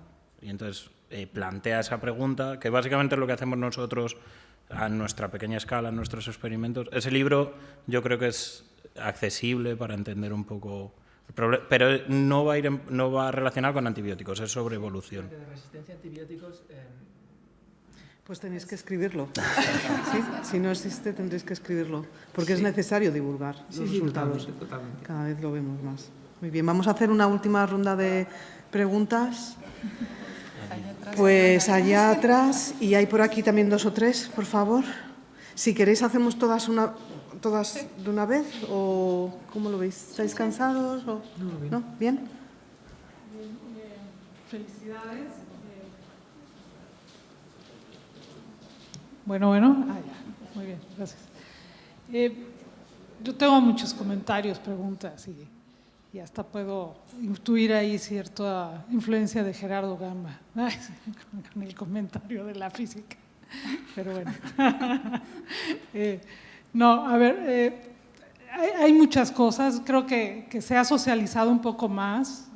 Y entonces plantea esa pregunta, que básicamente es lo que hacemos nosotros a nuestra pequeña escala, en nuestros experimentos. Ese libro yo creo que es accesible para entender un poco el problema, pero no va relacionado con antibióticos, es sobre evolución. De resistencia a antibióticos... Pues tenéis que escribirlo. ¿Sí? Si no existe, tendréis que escribirlo, porque es necesario divulgar los resultados. Totalmente. Cada vez lo vemos más. Muy bien, vamos a hacer una última ronda de preguntas. Pues allá atrás, y hay por aquí también 2 o 3, por favor. Si queréis, hacemos todas de una vez, o ¿cómo lo veis? ¿Estáis cansados? O... ¿No? ¿Bien? Felicidades. Bueno. Ya. Muy bien, gracias. Yo tengo muchos comentarios, preguntas y hasta puedo intuir ahí cierta influencia de Gerardo Gamba con el comentario de la física. Pero bueno. No, a ver, hay muchas cosas. Creo que se ha socializado un poco más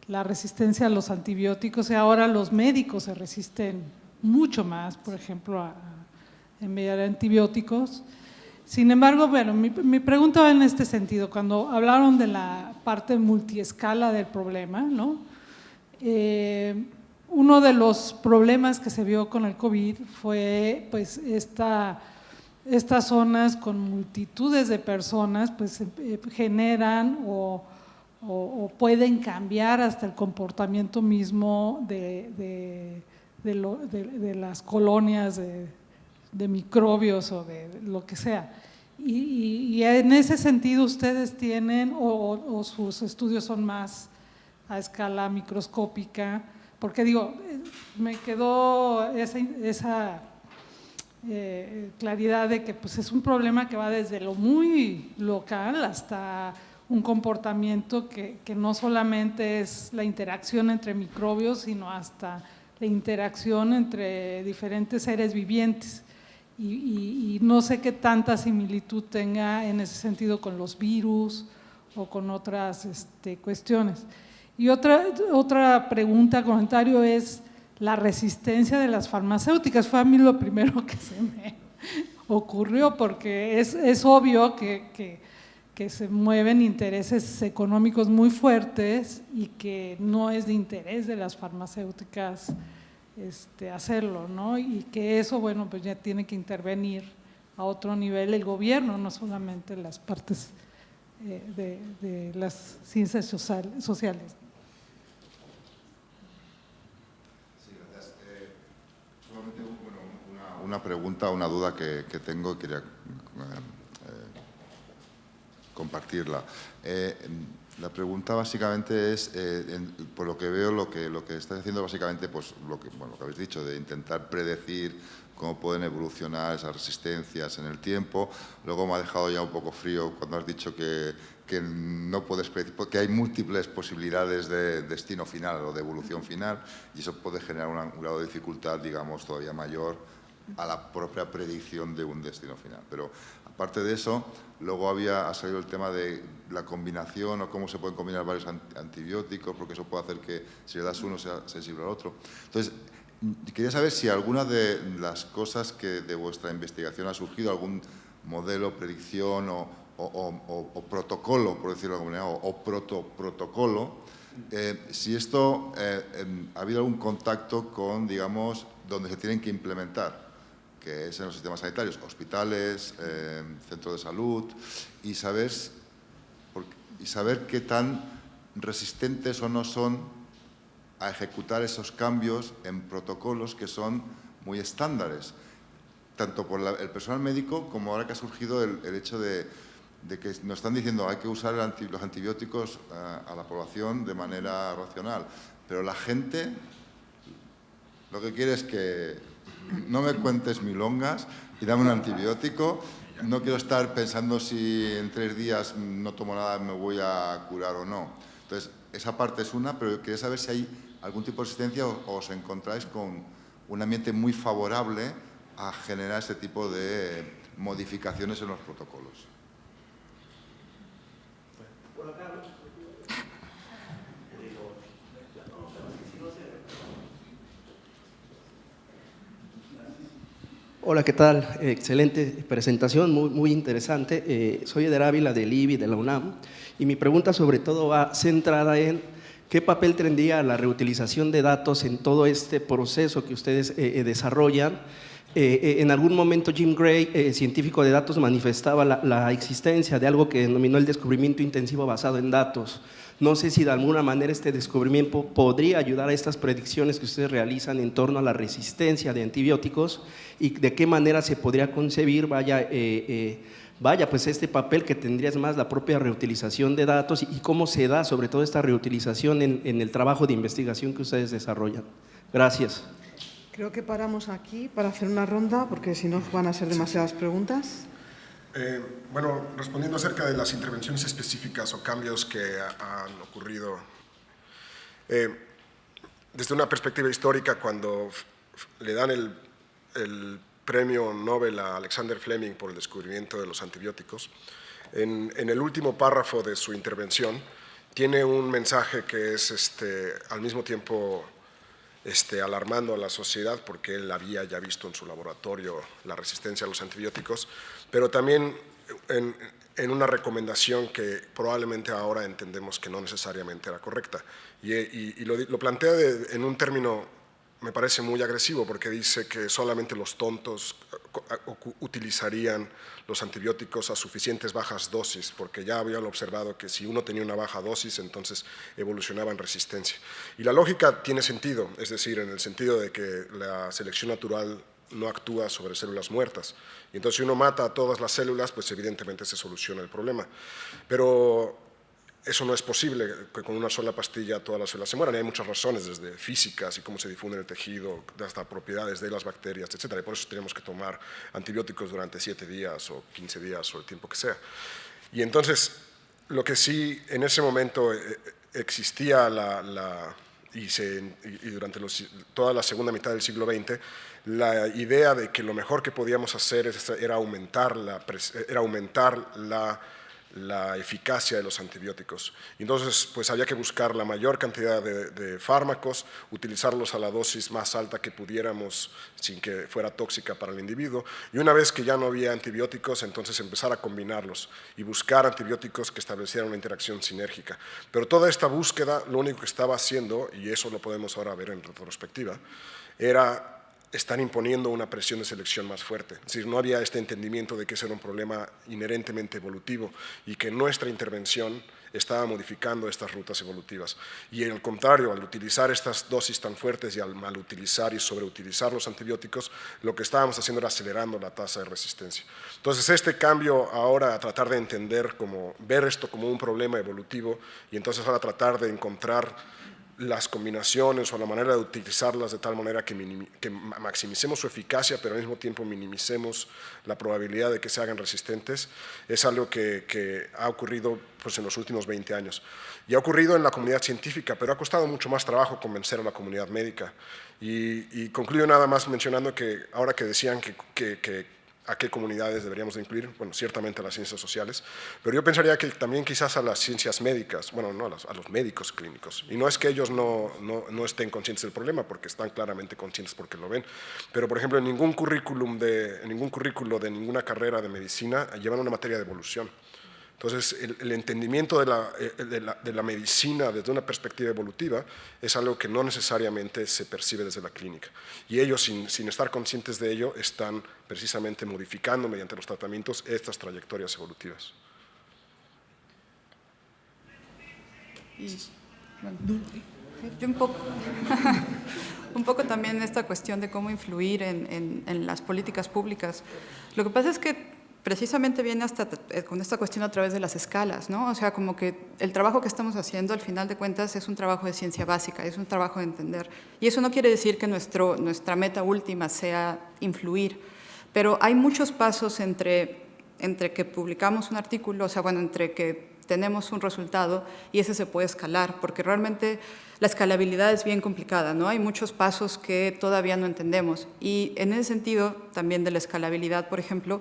la resistencia a los antibióticos y ahora los médicos se resisten mucho más, por ejemplo, a enviar antibióticos. Sin embargo, bueno, mi pregunta va en este sentido. Cuando hablaron de la parte multiescala del problema, ¿no? Uno de los problemas que se vio con el COVID fue pues estas zonas con multitudes de personas pues generan o pueden cambiar hasta el comportamiento mismo de las colonias de microbios o de lo que sea. Y en ese sentido ustedes tienen, o sus estudios son más a escala microscópica, porque digo, me quedó esa claridad de que pues es un problema que va desde lo muy local hasta un comportamiento que no solamente es la interacción entre microbios, sino hasta la interacción entre diferentes seres vivientes. Y no sé qué tanta similitud tenga en ese sentido con los virus o con otras cuestiones. Y otra pregunta, comentario es la resistencia de las farmacéuticas. Fue a mí lo primero que se me ocurrió, porque es obvio que se mueven intereses económicos muy fuertes y que no es de interés de las farmacéuticas hacerlo, ¿no? Y que eso, bueno, pues ya tiene que intervenir a otro nivel el gobierno, no solamente las partes de las ciencias sociales. Sí, gracias. Solamente una pregunta, una duda que tengo y quería compartirla. La pregunta básicamente es, por lo que veo, lo que estás haciendo básicamente, pues lo que habéis dicho, de intentar predecir cómo pueden evolucionar esas resistencias en el tiempo. Luego me ha dejado ya un poco frío cuando has dicho que no puedes predecir, porque hay múltiples posibilidades de destino final o de evolución final, y eso puede generar un grado de dificultad, digamos, todavía mayor a la propia predicción de un destino final. Pero aparte de eso, luego ha salido el tema de la combinación o cómo se pueden combinar varios antibióticos, porque eso puede hacer que si le das uno sea sensible al otro. Entonces, quería saber si alguna de las cosas que de vuestra investigación ha surgido, algún modelo, predicción o protocolo, por decirlo de alguna manera, o protocolo, si esto ha habido algún contacto con, digamos, donde se tienen que implementar, que es en los sistemas sanitarios, hospitales, centros de salud, y saber qué tan resistentes o no son a ejecutar esos cambios en protocolos que son muy estándares, tanto por el personal médico como ahora que ha surgido el hecho de que nos están diciendo hay que usar los antibióticos a la población de manera racional, pero la gente Lo que quiere es que no me cuentes milongas y dame un antibiótico. No quiero estar pensando si en 3 días no tomo nada, me voy a curar o no. Entonces, esa parte es una, pero quería saber si hay algún tipo de resistencia o os encontráis con un ambiente muy favorable a generar ese tipo de modificaciones en los protocolos. Hola, ¿qué tal? Excelente presentación, muy interesante. Soy Eder Ávila del IBI, de la UNAM, y mi pregunta sobre todo va centrada en qué papel tendría la reutilización de datos en todo este proceso que ustedes desarrollan. En algún momento Jim Gray, científico de datos, manifestaba la existencia de algo que denominó el descubrimiento intensivo basado en datos. No sé si de alguna manera este descubrimiento podría ayudar a estas predicciones que ustedes realizan en torno a la resistencia de antibióticos y de qué manera se podría concebir, pues este papel que tendría es más la propia reutilización de datos y cómo se da sobre todo esta reutilización en el trabajo de investigación que ustedes desarrollan. Gracias. Creo que paramos aquí para hacer una ronda, porque si no van a ser demasiadas preguntas. Bueno, respondiendo acerca de las intervenciones específicas o cambios que han ocurrido, desde una perspectiva histórica, cuando le dan el premio Nobel a Alexander Fleming por el descubrimiento de los antibióticos, en el último párrafo de su intervención tiene un mensaje que es al mismo tiempo alarmando a la sociedad, porque él había ya visto en su laboratorio la resistencia a los antibióticos, pero también en una recomendación que probablemente ahora entendemos que no necesariamente era correcta. Y lo plantea en un término, me parece muy agresivo, porque dice que solamente los tontos utilizarían los antibióticos a suficientes bajas dosis, porque ya habían observado que si uno tenía una baja dosis, entonces evolucionaba en resistencia. Y la lógica tiene sentido, es decir, en el sentido de que la selección natural no actúa sobre células muertas. Y entonces si uno mata a todas las células, pues evidentemente se soluciona el problema. Pero eso no es posible, que con una sola pastilla todas las células se mueran. Y hay muchas razones, desde físicas y cómo se difunde en el tejido, hasta propiedades de las bacterias, etc. Y por eso tenemos que tomar antibióticos durante 7 días o 15 días o el tiempo que sea. Y entonces, lo que sí en ese momento existía y durante toda la segunda mitad del siglo XX, la idea de que lo mejor que podíamos hacer era aumentar la eficacia de los antibióticos. Entonces, pues había que buscar la mayor cantidad de fármacos, utilizarlos a la dosis más alta que pudiéramos sin que fuera tóxica para el individuo, y una vez que ya no había antibióticos, entonces empezar a combinarlos y buscar antibióticos que establecieran una interacción sinérgica. Pero toda esta búsqueda, lo único que estaba haciendo, y eso lo podemos ahora ver en retrospectiva, era están imponiendo una presión de selección más fuerte. Es decir, no había este entendimiento de que ese era un problema inherentemente evolutivo y que nuestra intervención estaba modificando estas rutas evolutivas. Y al contrario, al utilizar estas dosis tan fuertes y al malutilizar y sobreutilizar los antibióticos, lo que estábamos haciendo era acelerando la tasa de resistencia. Entonces, este cambio ahora a tratar de entender, ver esto como un problema evolutivo, y entonces ahora tratar de encontrar las combinaciones o la manera de utilizarlas de tal manera que maximicemos su eficacia, pero al mismo tiempo minimicemos la probabilidad de que se hagan resistentes, es algo que ha ocurrido pues, en los últimos 20 años. Y ha ocurrido en la comunidad científica, pero ha costado mucho más trabajo convencer a la comunidad médica. Y concluyo nada más mencionando que ahora que decían a qué comunidades deberíamos de incluir, bueno, ciertamente a las ciencias sociales, pero yo pensaría que también quizás a las ciencias médicas, bueno, no, a los médicos clínicos. Y no es que ellos no estén conscientes del problema, porque están claramente conscientes porque lo ven, pero por ejemplo en ningún currículo de ninguna carrera de medicina llevan una materia de evolución. Entonces, el entendimiento de la medicina desde una perspectiva evolutiva es algo que no necesariamente se percibe desde la clínica. Y ellos, sin estar conscientes de ello, están precisamente modificando mediante los tratamientos estas trayectorias evolutivas. Yo un poco también esta cuestión de cómo influir en las políticas públicas. Lo que pasa es que precisamente viene hasta con esta cuestión a través de las escalas, ¿no? O sea, como que el trabajo que estamos haciendo, al final de cuentas, es un trabajo de ciencia básica, es un trabajo de entender. Y eso no quiere decir que nuestra meta última sea influir, pero hay muchos pasos entre que publicamos un artículo, o sea, bueno, entre que tenemos un resultado y ese se puede escalar, porque realmente la escalabilidad es bien complicada, ¿no? Hay muchos pasos que todavía no entendemos. Y en ese sentido, también de la escalabilidad, por ejemplo,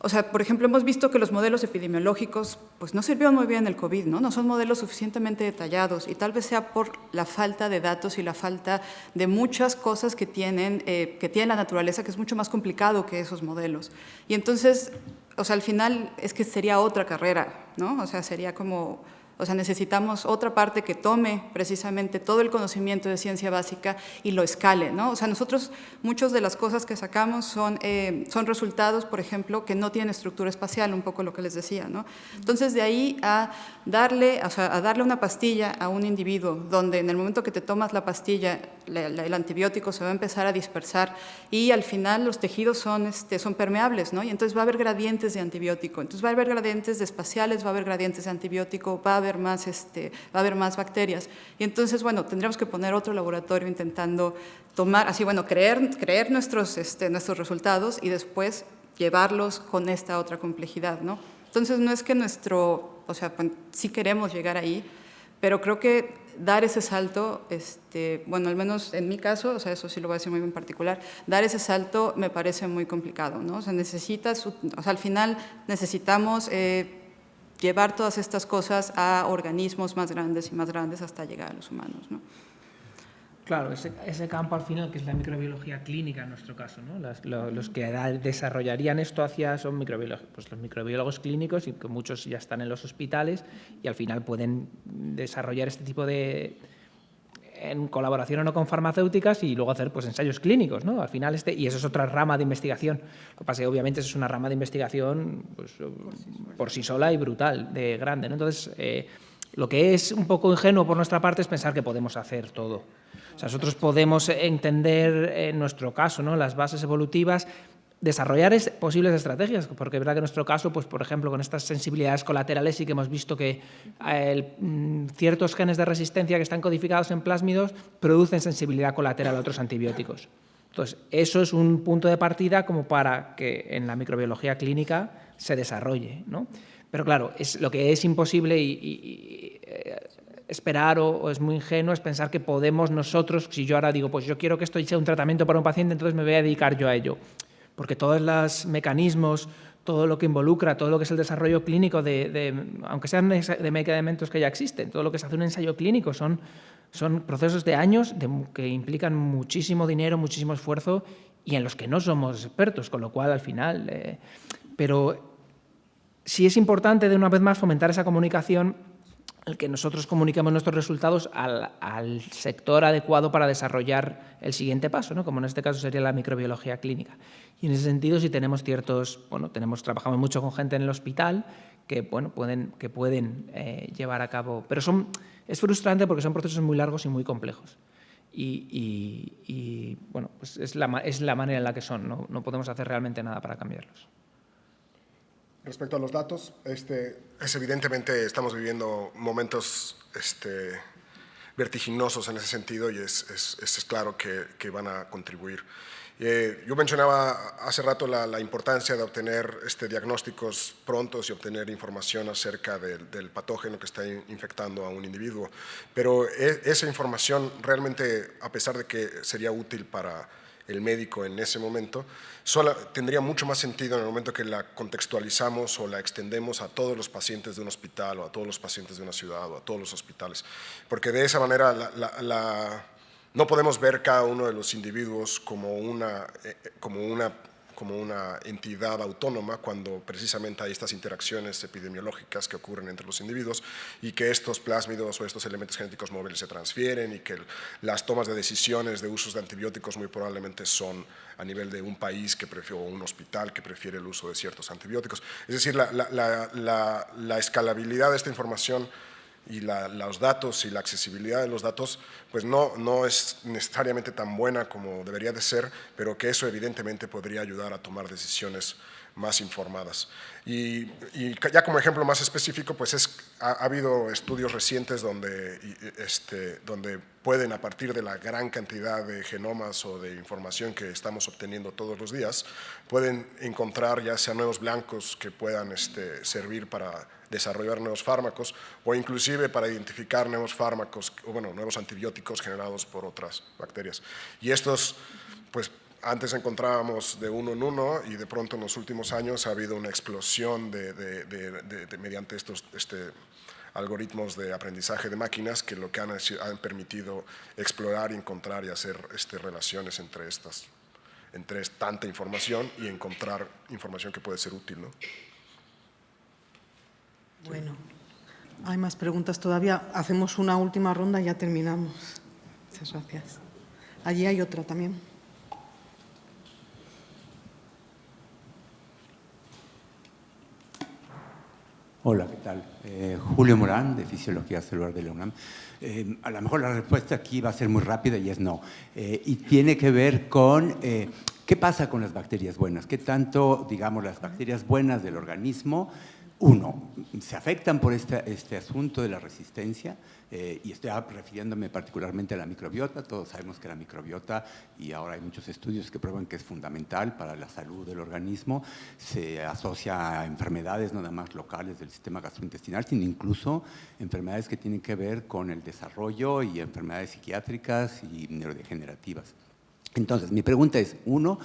hemos visto que los modelos epidemiológicos pues, no sirvieron muy bien en el COVID, ¿no? No son modelos suficientemente detallados y tal vez sea por la falta de datos y la falta de muchas cosas que tiene la naturaleza, que es mucho más complicado que esos modelos. Y entonces, o sea, al final es que sería otra carrera, ¿no? O sea, sería como... O sea, necesitamos otra parte que tome precisamente todo el conocimiento de ciencia básica y lo escale, ¿no? O sea, nosotros, muchas de las cosas que sacamos son resultados, por ejemplo, que no tienen estructura espacial, un poco lo que les decía, ¿no? Entonces, de ahí a darle una pastilla a un individuo, donde en el momento que te tomas la pastilla, el antibiótico se va a empezar a dispersar y al final los tejidos son permeables, ¿no? Y entonces va a haber gradientes de antibiótico. Entonces va a haber gradientes de espaciales, va a haber gradientes de antibiótico, va a haber más bacterias. Y entonces, bueno, tendríamos que poner otro laboratorio intentando tomar, así, bueno, creer nuestros resultados y después llevarlos con esta otra complejidad, ¿no? Entonces, no es que o sea, sí queremos llegar ahí, pero creo que dar ese salto, bueno, al menos en mi caso, o sea, eso sí lo voy a decir muy en particular, dar ese salto me parece muy complicado, ¿no? O sea, al final necesitamos llevar todas estas cosas a organismos más grandes y más grandes hasta llegar a los humanos, ¿no? Claro, ese campo al final, que es la microbiología clínica en nuestro caso, ¿no? Los que desarrollarían esto son microbiólogos, pues los microbiólogos clínicos, y que muchos ya están en los hospitales y al final pueden desarrollar este tipo en colaboración o no con farmacéuticas y luego hacer pues ensayos clínicos, ¿no? Al final y eso es otra rama de investigación. Lo que pasa es que obviamente es una rama de investigación pues, por sí sola y brutal, de grande, ¿no? Entonces, lo que es un poco ingenuo por nuestra parte es pensar que podemos hacer todo. O sea, nosotros podemos entender, en nuestro caso, ¿no?, las bases evolutivas, desarrollar posibles estrategias, porque es verdad que en nuestro caso, pues, por ejemplo, con estas sensibilidades colaterales sí que hemos visto que ciertos genes de resistencia que están codificados en plásmidos producen sensibilidad colateral a otros antibióticos. Entonces, eso es un punto de partida como para que en la microbiología clínica se desarrolle, ¿no? Pero claro, lo que es imposible esperar o es muy ingenuo es pensar que podemos nosotros, si yo ahora digo, pues yo quiero que esto sea un tratamiento para un paciente, entonces me voy a dedicar yo a ello. Porque todos los mecanismos, todo lo que involucra, todo lo que es el desarrollo clínico, aunque sean de medicamentos que ya existen, todo lo que se hace en un ensayo clínico son procesos de años que implican muchísimo dinero, muchísimo esfuerzo y en los que no somos expertos, con lo cual al final... pero sí es importante, de una vez más, fomentar esa comunicación, el que nosotros comuniquemos nuestros resultados al sector adecuado para desarrollar el siguiente paso, ¿no? Como en este caso sería la microbiología clínica. Y en ese sentido sí tenemos trabajamos mucho con gente en el hospital que pueden llevar a cabo, pero es frustrante porque son procesos muy largos y muy complejos. Y bueno, pues es la manera en la que son, no podemos hacer realmente nada para cambiarlos. Respecto a los datos, evidentemente estamos viviendo momentos vertiginosos en ese sentido y es claro que van a contribuir. Yo mencionaba hace rato la importancia de obtener diagnósticos prontos y obtener información acerca del patógeno que está infectando a un individuo, pero esa información realmente, a pesar de que sería útil para el médico en ese momento, tendría mucho más sentido en el momento que la contextualizamos o la extendemos a todos los pacientes de un hospital o a todos los pacientes de una ciudad o a todos los hospitales, porque de esa manera no podemos ver cada uno de los individuos como una entidad autónoma cuando precisamente hay estas interacciones epidemiológicas que ocurren entre los individuos y que estos plásmidos o estos elementos genéticos móviles se transfieren y que las tomas de decisiones de usos de antibióticos muy probablemente son a nivel de un país o un hospital que prefiere el uso de ciertos antibióticos. Es decir, la escalabilidad de esta información y los datos y la accesibilidad de los datos pues no es necesariamente tan buena como debería de ser, pero que eso evidentemente podría ayudar a tomar decisiones más informadas. Y ya como ejemplo más específico, pues ha habido estudios recientes donde pueden, a partir de la gran cantidad de genomas o de información que estamos obteniendo todos los días, pueden encontrar ya sea nuevos blancos que puedan servir para desarrollar nuevos fármacos o inclusive para identificar nuevos fármacos, o bueno, nuevos antibióticos generados por otras bacterias. Y estos, pues, antes encontrábamos de uno en uno y de pronto en los últimos años ha habido una explosión mediante estos algoritmos de aprendizaje de máquinas que lo que han permitido explorar, encontrar y hacer relaciones entre tanta información y encontrar información que puede ser útil, ¿no? Bueno, hay más preguntas todavía. Hacemos una última ronda y ya terminamos. Muchas gracias. Allí hay otra también. Hola, ¿qué tal? Julio Morán, de Fisiología Celular de la UNAM. A lo mejor la respuesta aquí va a ser muy rápida y es no. Y tiene que ver con qué pasa con las bacterias buenas. ¿Qué tanto, digamos, las bacterias buenas del organismo, uno, se afectan por este asunto de la resistencia? Y estoy refiriéndome particularmente a la microbiota. Todos sabemos que la microbiota, y ahora hay muchos estudios que prueban que es fundamental para la salud del organismo, se asocia a enfermedades no nada más locales del sistema gastrointestinal, sino incluso enfermedades que tienen que ver con el desarrollo y enfermedades psiquiátricas y neurodegenerativas. Entonces, mi pregunta es, uno,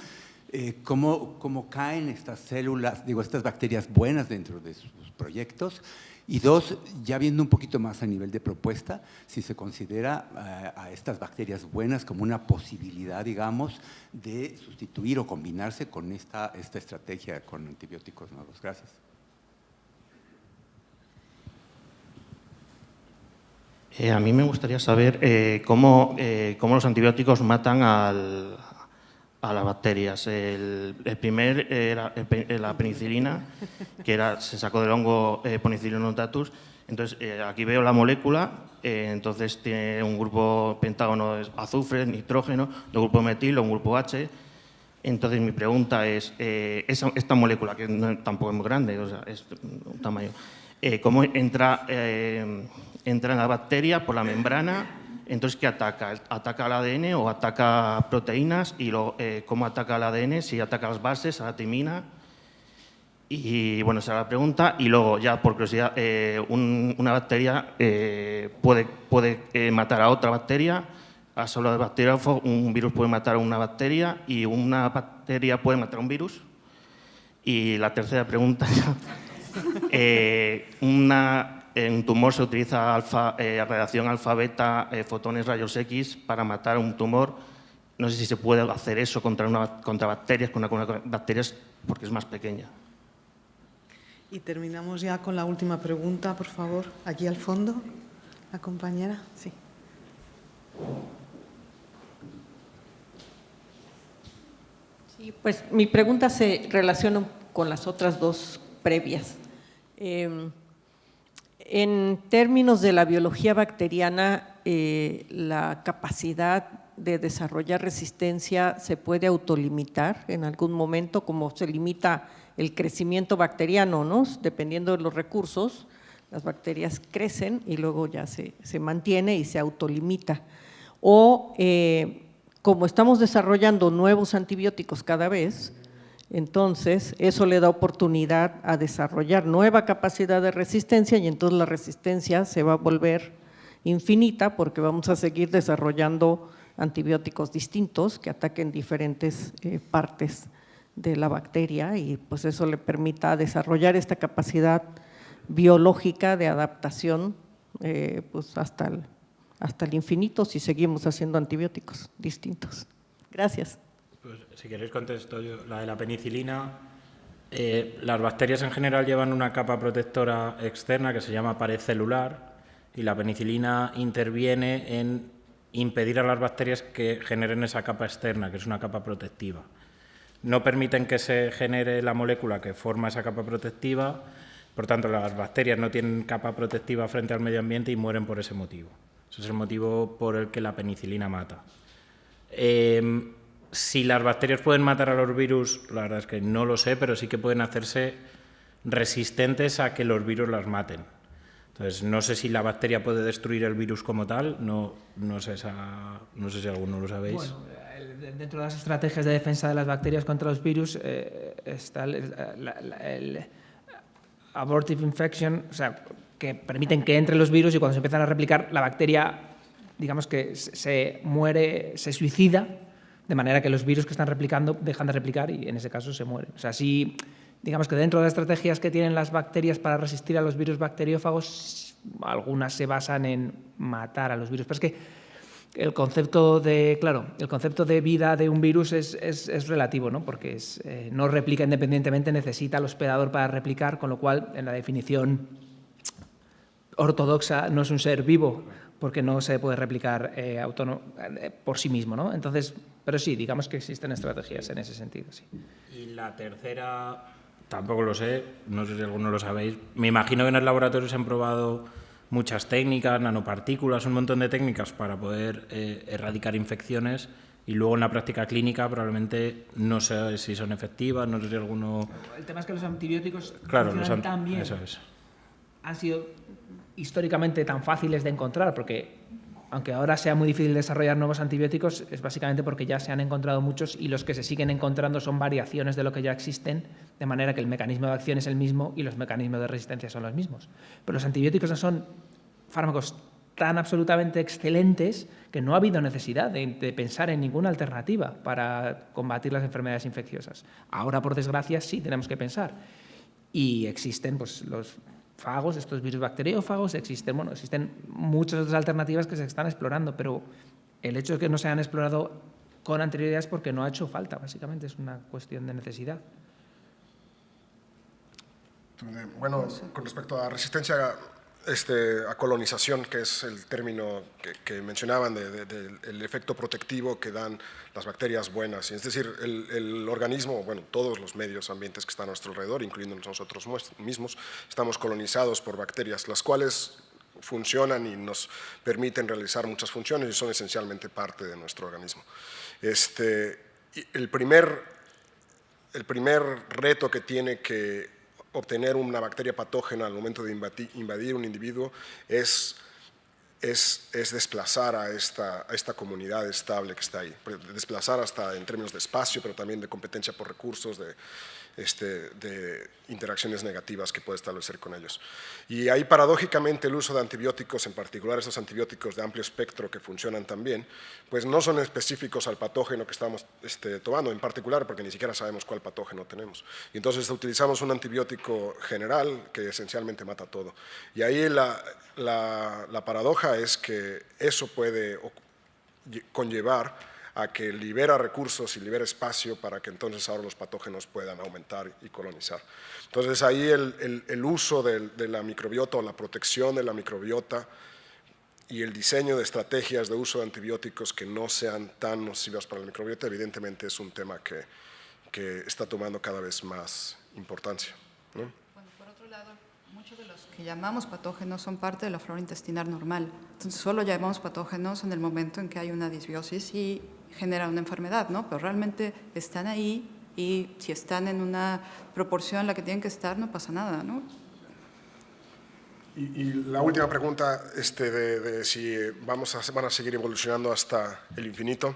¿cómo caen estas células, estas bacterias buenas dentro de sus proyectos? Y dos, ya viendo un poquito más a nivel de propuesta, si se considera a estas bacterias buenas como una posibilidad, digamos, de sustituir o combinarse con esta estrategia con antibióticos nuevos. Gracias. A mí me gustaría saber cómo los antibióticos matan a las bacterias. El primer era la penicilina, que se sacó del hongo Penicillium notatus. Entonces, aquí veo la molécula, entonces tiene un grupo pentágono de azufre, nitrógeno, un grupo metil, un grupo H. Entonces, mi pregunta es, esta molécula, que tampoco es muy grande, o sea, es un tamaño, ¿cómo entra en la bacteria por la membrana? Entonces, ¿qué ataca? ¿Ataca al ADN o ataca proteínas? Y ¿cómo ataca al ADN? Si ataca las bases, a la timina. Y bueno, esa es la pregunta. Y luego, ya por curiosidad, una bacteria puede matar a otra bacteria. A solo de bacteriófago, un virus puede matar a una bacteria y una bacteria puede matar a un virus. Y la tercera pregunta, un tumor se utiliza radiación alfa-beta, fotones, rayos X para matar un tumor. No sé si se puede hacer eso contra bacterias, con bacterias, porque es más pequeña. Y terminamos ya con la última pregunta, por favor. Allí al fondo, la compañera. Sí. Sí, pues mi pregunta se relaciona con las otras dos previas. En términos de la biología bacteriana, la capacidad de desarrollar resistencia se puede autolimitar en algún momento, como se limita el crecimiento bacteriano, ¿no? Dependiendo de los recursos, las bacterias crecen y luego ya se mantiene y se autolimita. O como estamos desarrollando nuevos antibióticos cada vez, entonces eso le da oportunidad a desarrollar nueva capacidad de resistencia y entonces la resistencia se va a volver infinita porque vamos a seguir desarrollando antibióticos distintos que ataquen diferentes partes de la bacteria y pues eso le permita desarrollar esta capacidad biológica de adaptación pues hasta el infinito si seguimos haciendo antibióticos distintos. Gracias. Pues, si queréis contesto yo. La de la penicilina, las bacterias en general llevan una capa protectora externa que se llama pared celular y la penicilina interviene en impedir a las bacterias que generen esa capa externa, que es una capa protectiva. No permiten que se genere la molécula que forma esa capa protectiva, por tanto las bacterias no tienen capa protectiva frente al medio ambiente y mueren por ese motivo. Ese es el motivo por el que la penicilina mata. Si las bacterias pueden matar a los virus, la verdad es que no lo sé, pero sí que pueden hacerse resistentes a que los virus las maten. Entonces, no sé si la bacteria puede destruir el virus como tal, no sé si alguno lo sabéis. Bueno, dentro de las estrategias de defensa de las bacterias contra los virus está el abortive infection, o sea, que permiten que entren los virus y cuando se empiezan a replicar, la bacteria, digamos que se muere, se suicida, de manera que los virus que están replicando dejan de replicar y en ese caso se mueren. O sea, sí, digamos que dentro de las estrategias que tienen las bacterias para resistir a los virus bacteriófagos, algunas se basan en matar a los virus. Pero es que el concepto de vida de un virus es relativo, ¿no? Porque no replica independientemente, necesita al hospedador para replicar, con lo cual, en la definición ortodoxa, no es un ser vivo, porque no se puede replicar por sí mismo, ¿no? Entonces, pero sí, digamos que existen estrategias en ese sentido, sí. Y la tercera, tampoco lo sé, no sé si alguno lo sabéis. Me imagino que en el laboratorio se han probado muchas técnicas, nanopartículas, un montón de técnicas para poder erradicar infecciones y luego en la práctica clínica probablemente no sé si son efectivas, no sé si alguno... El tema es que los antibióticos funcionan tan bien. Eso es. Han sido históricamente tan fáciles de encontrar, porque aunque ahora sea muy difícil desarrollar nuevos antibióticos, es básicamente porque ya se han encontrado muchos y los que se siguen encontrando son variaciones de lo que ya existen, de manera que el mecanismo de acción es el mismo y los mecanismos de resistencia son los mismos. Pero los antibióticos no son fármacos tan absolutamente excelentes que no ha habido necesidad de pensar en ninguna alternativa para combatir las enfermedades infecciosas. Ahora, por desgracia, sí tenemos que pensar. Y existen pues, los fagos, estos virus bacteriófagos, existen muchas otras alternativas que se están explorando, pero el hecho de que no se hayan explorado con anterioridad es porque no ha hecho falta, básicamente, es una cuestión de necesidad. Bueno, con respecto a resistencia a colonización, que es el término que mencionaban del efecto protectivo que dan las bacterias buenas. Es decir, el organismo, bueno, todos los medios ambientes que están a nuestro alrededor, incluyendo nosotros mismos, estamos colonizados por bacterias, las cuales funcionan y nos permiten realizar muchas funciones y son esencialmente parte de nuestro organismo. El primer reto que tiene que obtener una bacteria patógena al momento de invadir un individuo es desplazar a esta comunidad estable que está ahí, desplazar hasta en términos de espacio, pero también de competencia por recursos, de interacciones negativas que puede establecer con ellos. Y ahí, paradójicamente, el uso de antibióticos, en particular esos antibióticos de amplio espectro que funcionan tan bien, pues no son específicos al patógeno que estamos tomando, en particular porque ni siquiera sabemos cuál patógeno tenemos. Y entonces utilizamos un antibiótico general que esencialmente mata todo. Y ahí la paradoja es que eso puede conllevar a que libera recursos y libera espacio para que entonces ahora los patógenos puedan aumentar y colonizar. Entonces ahí el uso de la microbiota o la protección de la microbiota y el diseño de estrategias de uso de antibióticos que no sean tan nocivas para la microbiota evidentemente es un tema que está tomando cada vez más importancia, ¿no? Bueno, por otro lado, muchos de los que llamamos patógenos son parte de la flora intestinal normal. Entonces solo llamamos patógenos en el momento en que hay una disbiosis y genera una enfermedad, ¿no? Pero realmente están ahí y si están en una proporción en la que tienen que estar, no pasa nada, ¿no? Y la última pregunta de si van a seguir evolucionando hasta el infinito,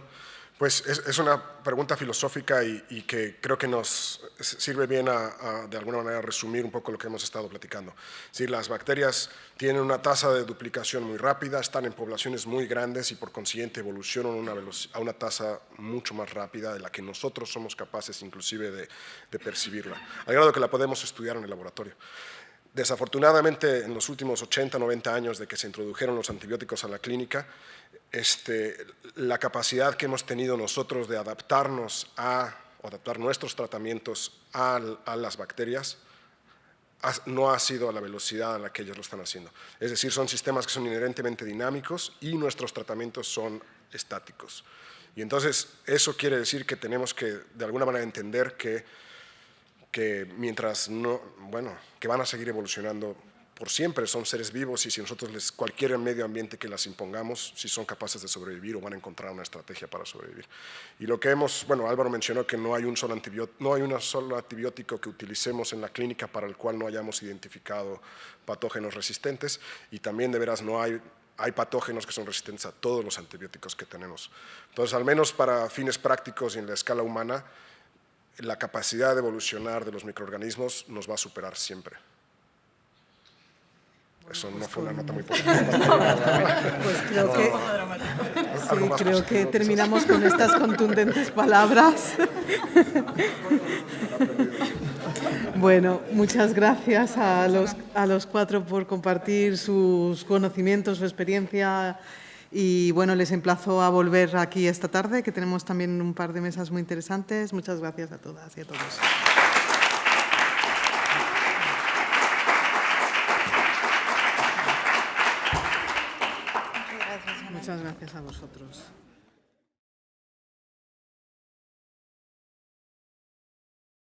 pues es una pregunta filosófica y que creo que nos sirve bien de alguna manera resumir un poco lo que hemos estado platicando. Es decir, las bacterias tienen una tasa de duplicación muy rápida, están en poblaciones muy grandes y por consiguiente evolucionan a una tasa mucho más rápida de la que nosotros somos capaces inclusive de percibirla, al grado que la podemos estudiar en el laboratorio. Desafortunadamente, en los últimos 80, 90 años de que se introdujeron los antibióticos a la clínica, la capacidad que hemos tenido nosotros de adaptarnos o adaptar nuestros tratamientos a las bacterias no ha sido a la velocidad a la que ellos lo están haciendo. Es decir, son sistemas que son inherentemente dinámicos y nuestros tratamientos son estáticos. Y entonces eso quiere decir que tenemos que de alguna manera entender que mientras que van a seguir evolucionando por siempre, son seres vivos y si nosotros cualquier medio ambiente que las impongamos, si son capaces de sobrevivir o van a encontrar una estrategia para sobrevivir. Y lo que Álvaro mencionó que no hay un solo antibiótico que utilicemos en la clínica para el cual no hayamos identificado patógenos resistentes, y también de veras hay patógenos que son resistentes a todos los antibióticos que tenemos. Entonces, al menos para fines prácticos y en la escala humana, la capacidad de evolucionar de los microorganismos nos va a superar siempre. Eso no fue una nota muy positiva. Pues creo que terminamos con estas contundentes palabras. Bueno, muchas gracias a los cuatro por compartir sus conocimientos, su experiencia, y bueno, les emplazo a volver aquí esta tarde, que tenemos también un par de mesas muy interesantes. Muchas gracias a todas y a todos. Muchas gracias a vosotros.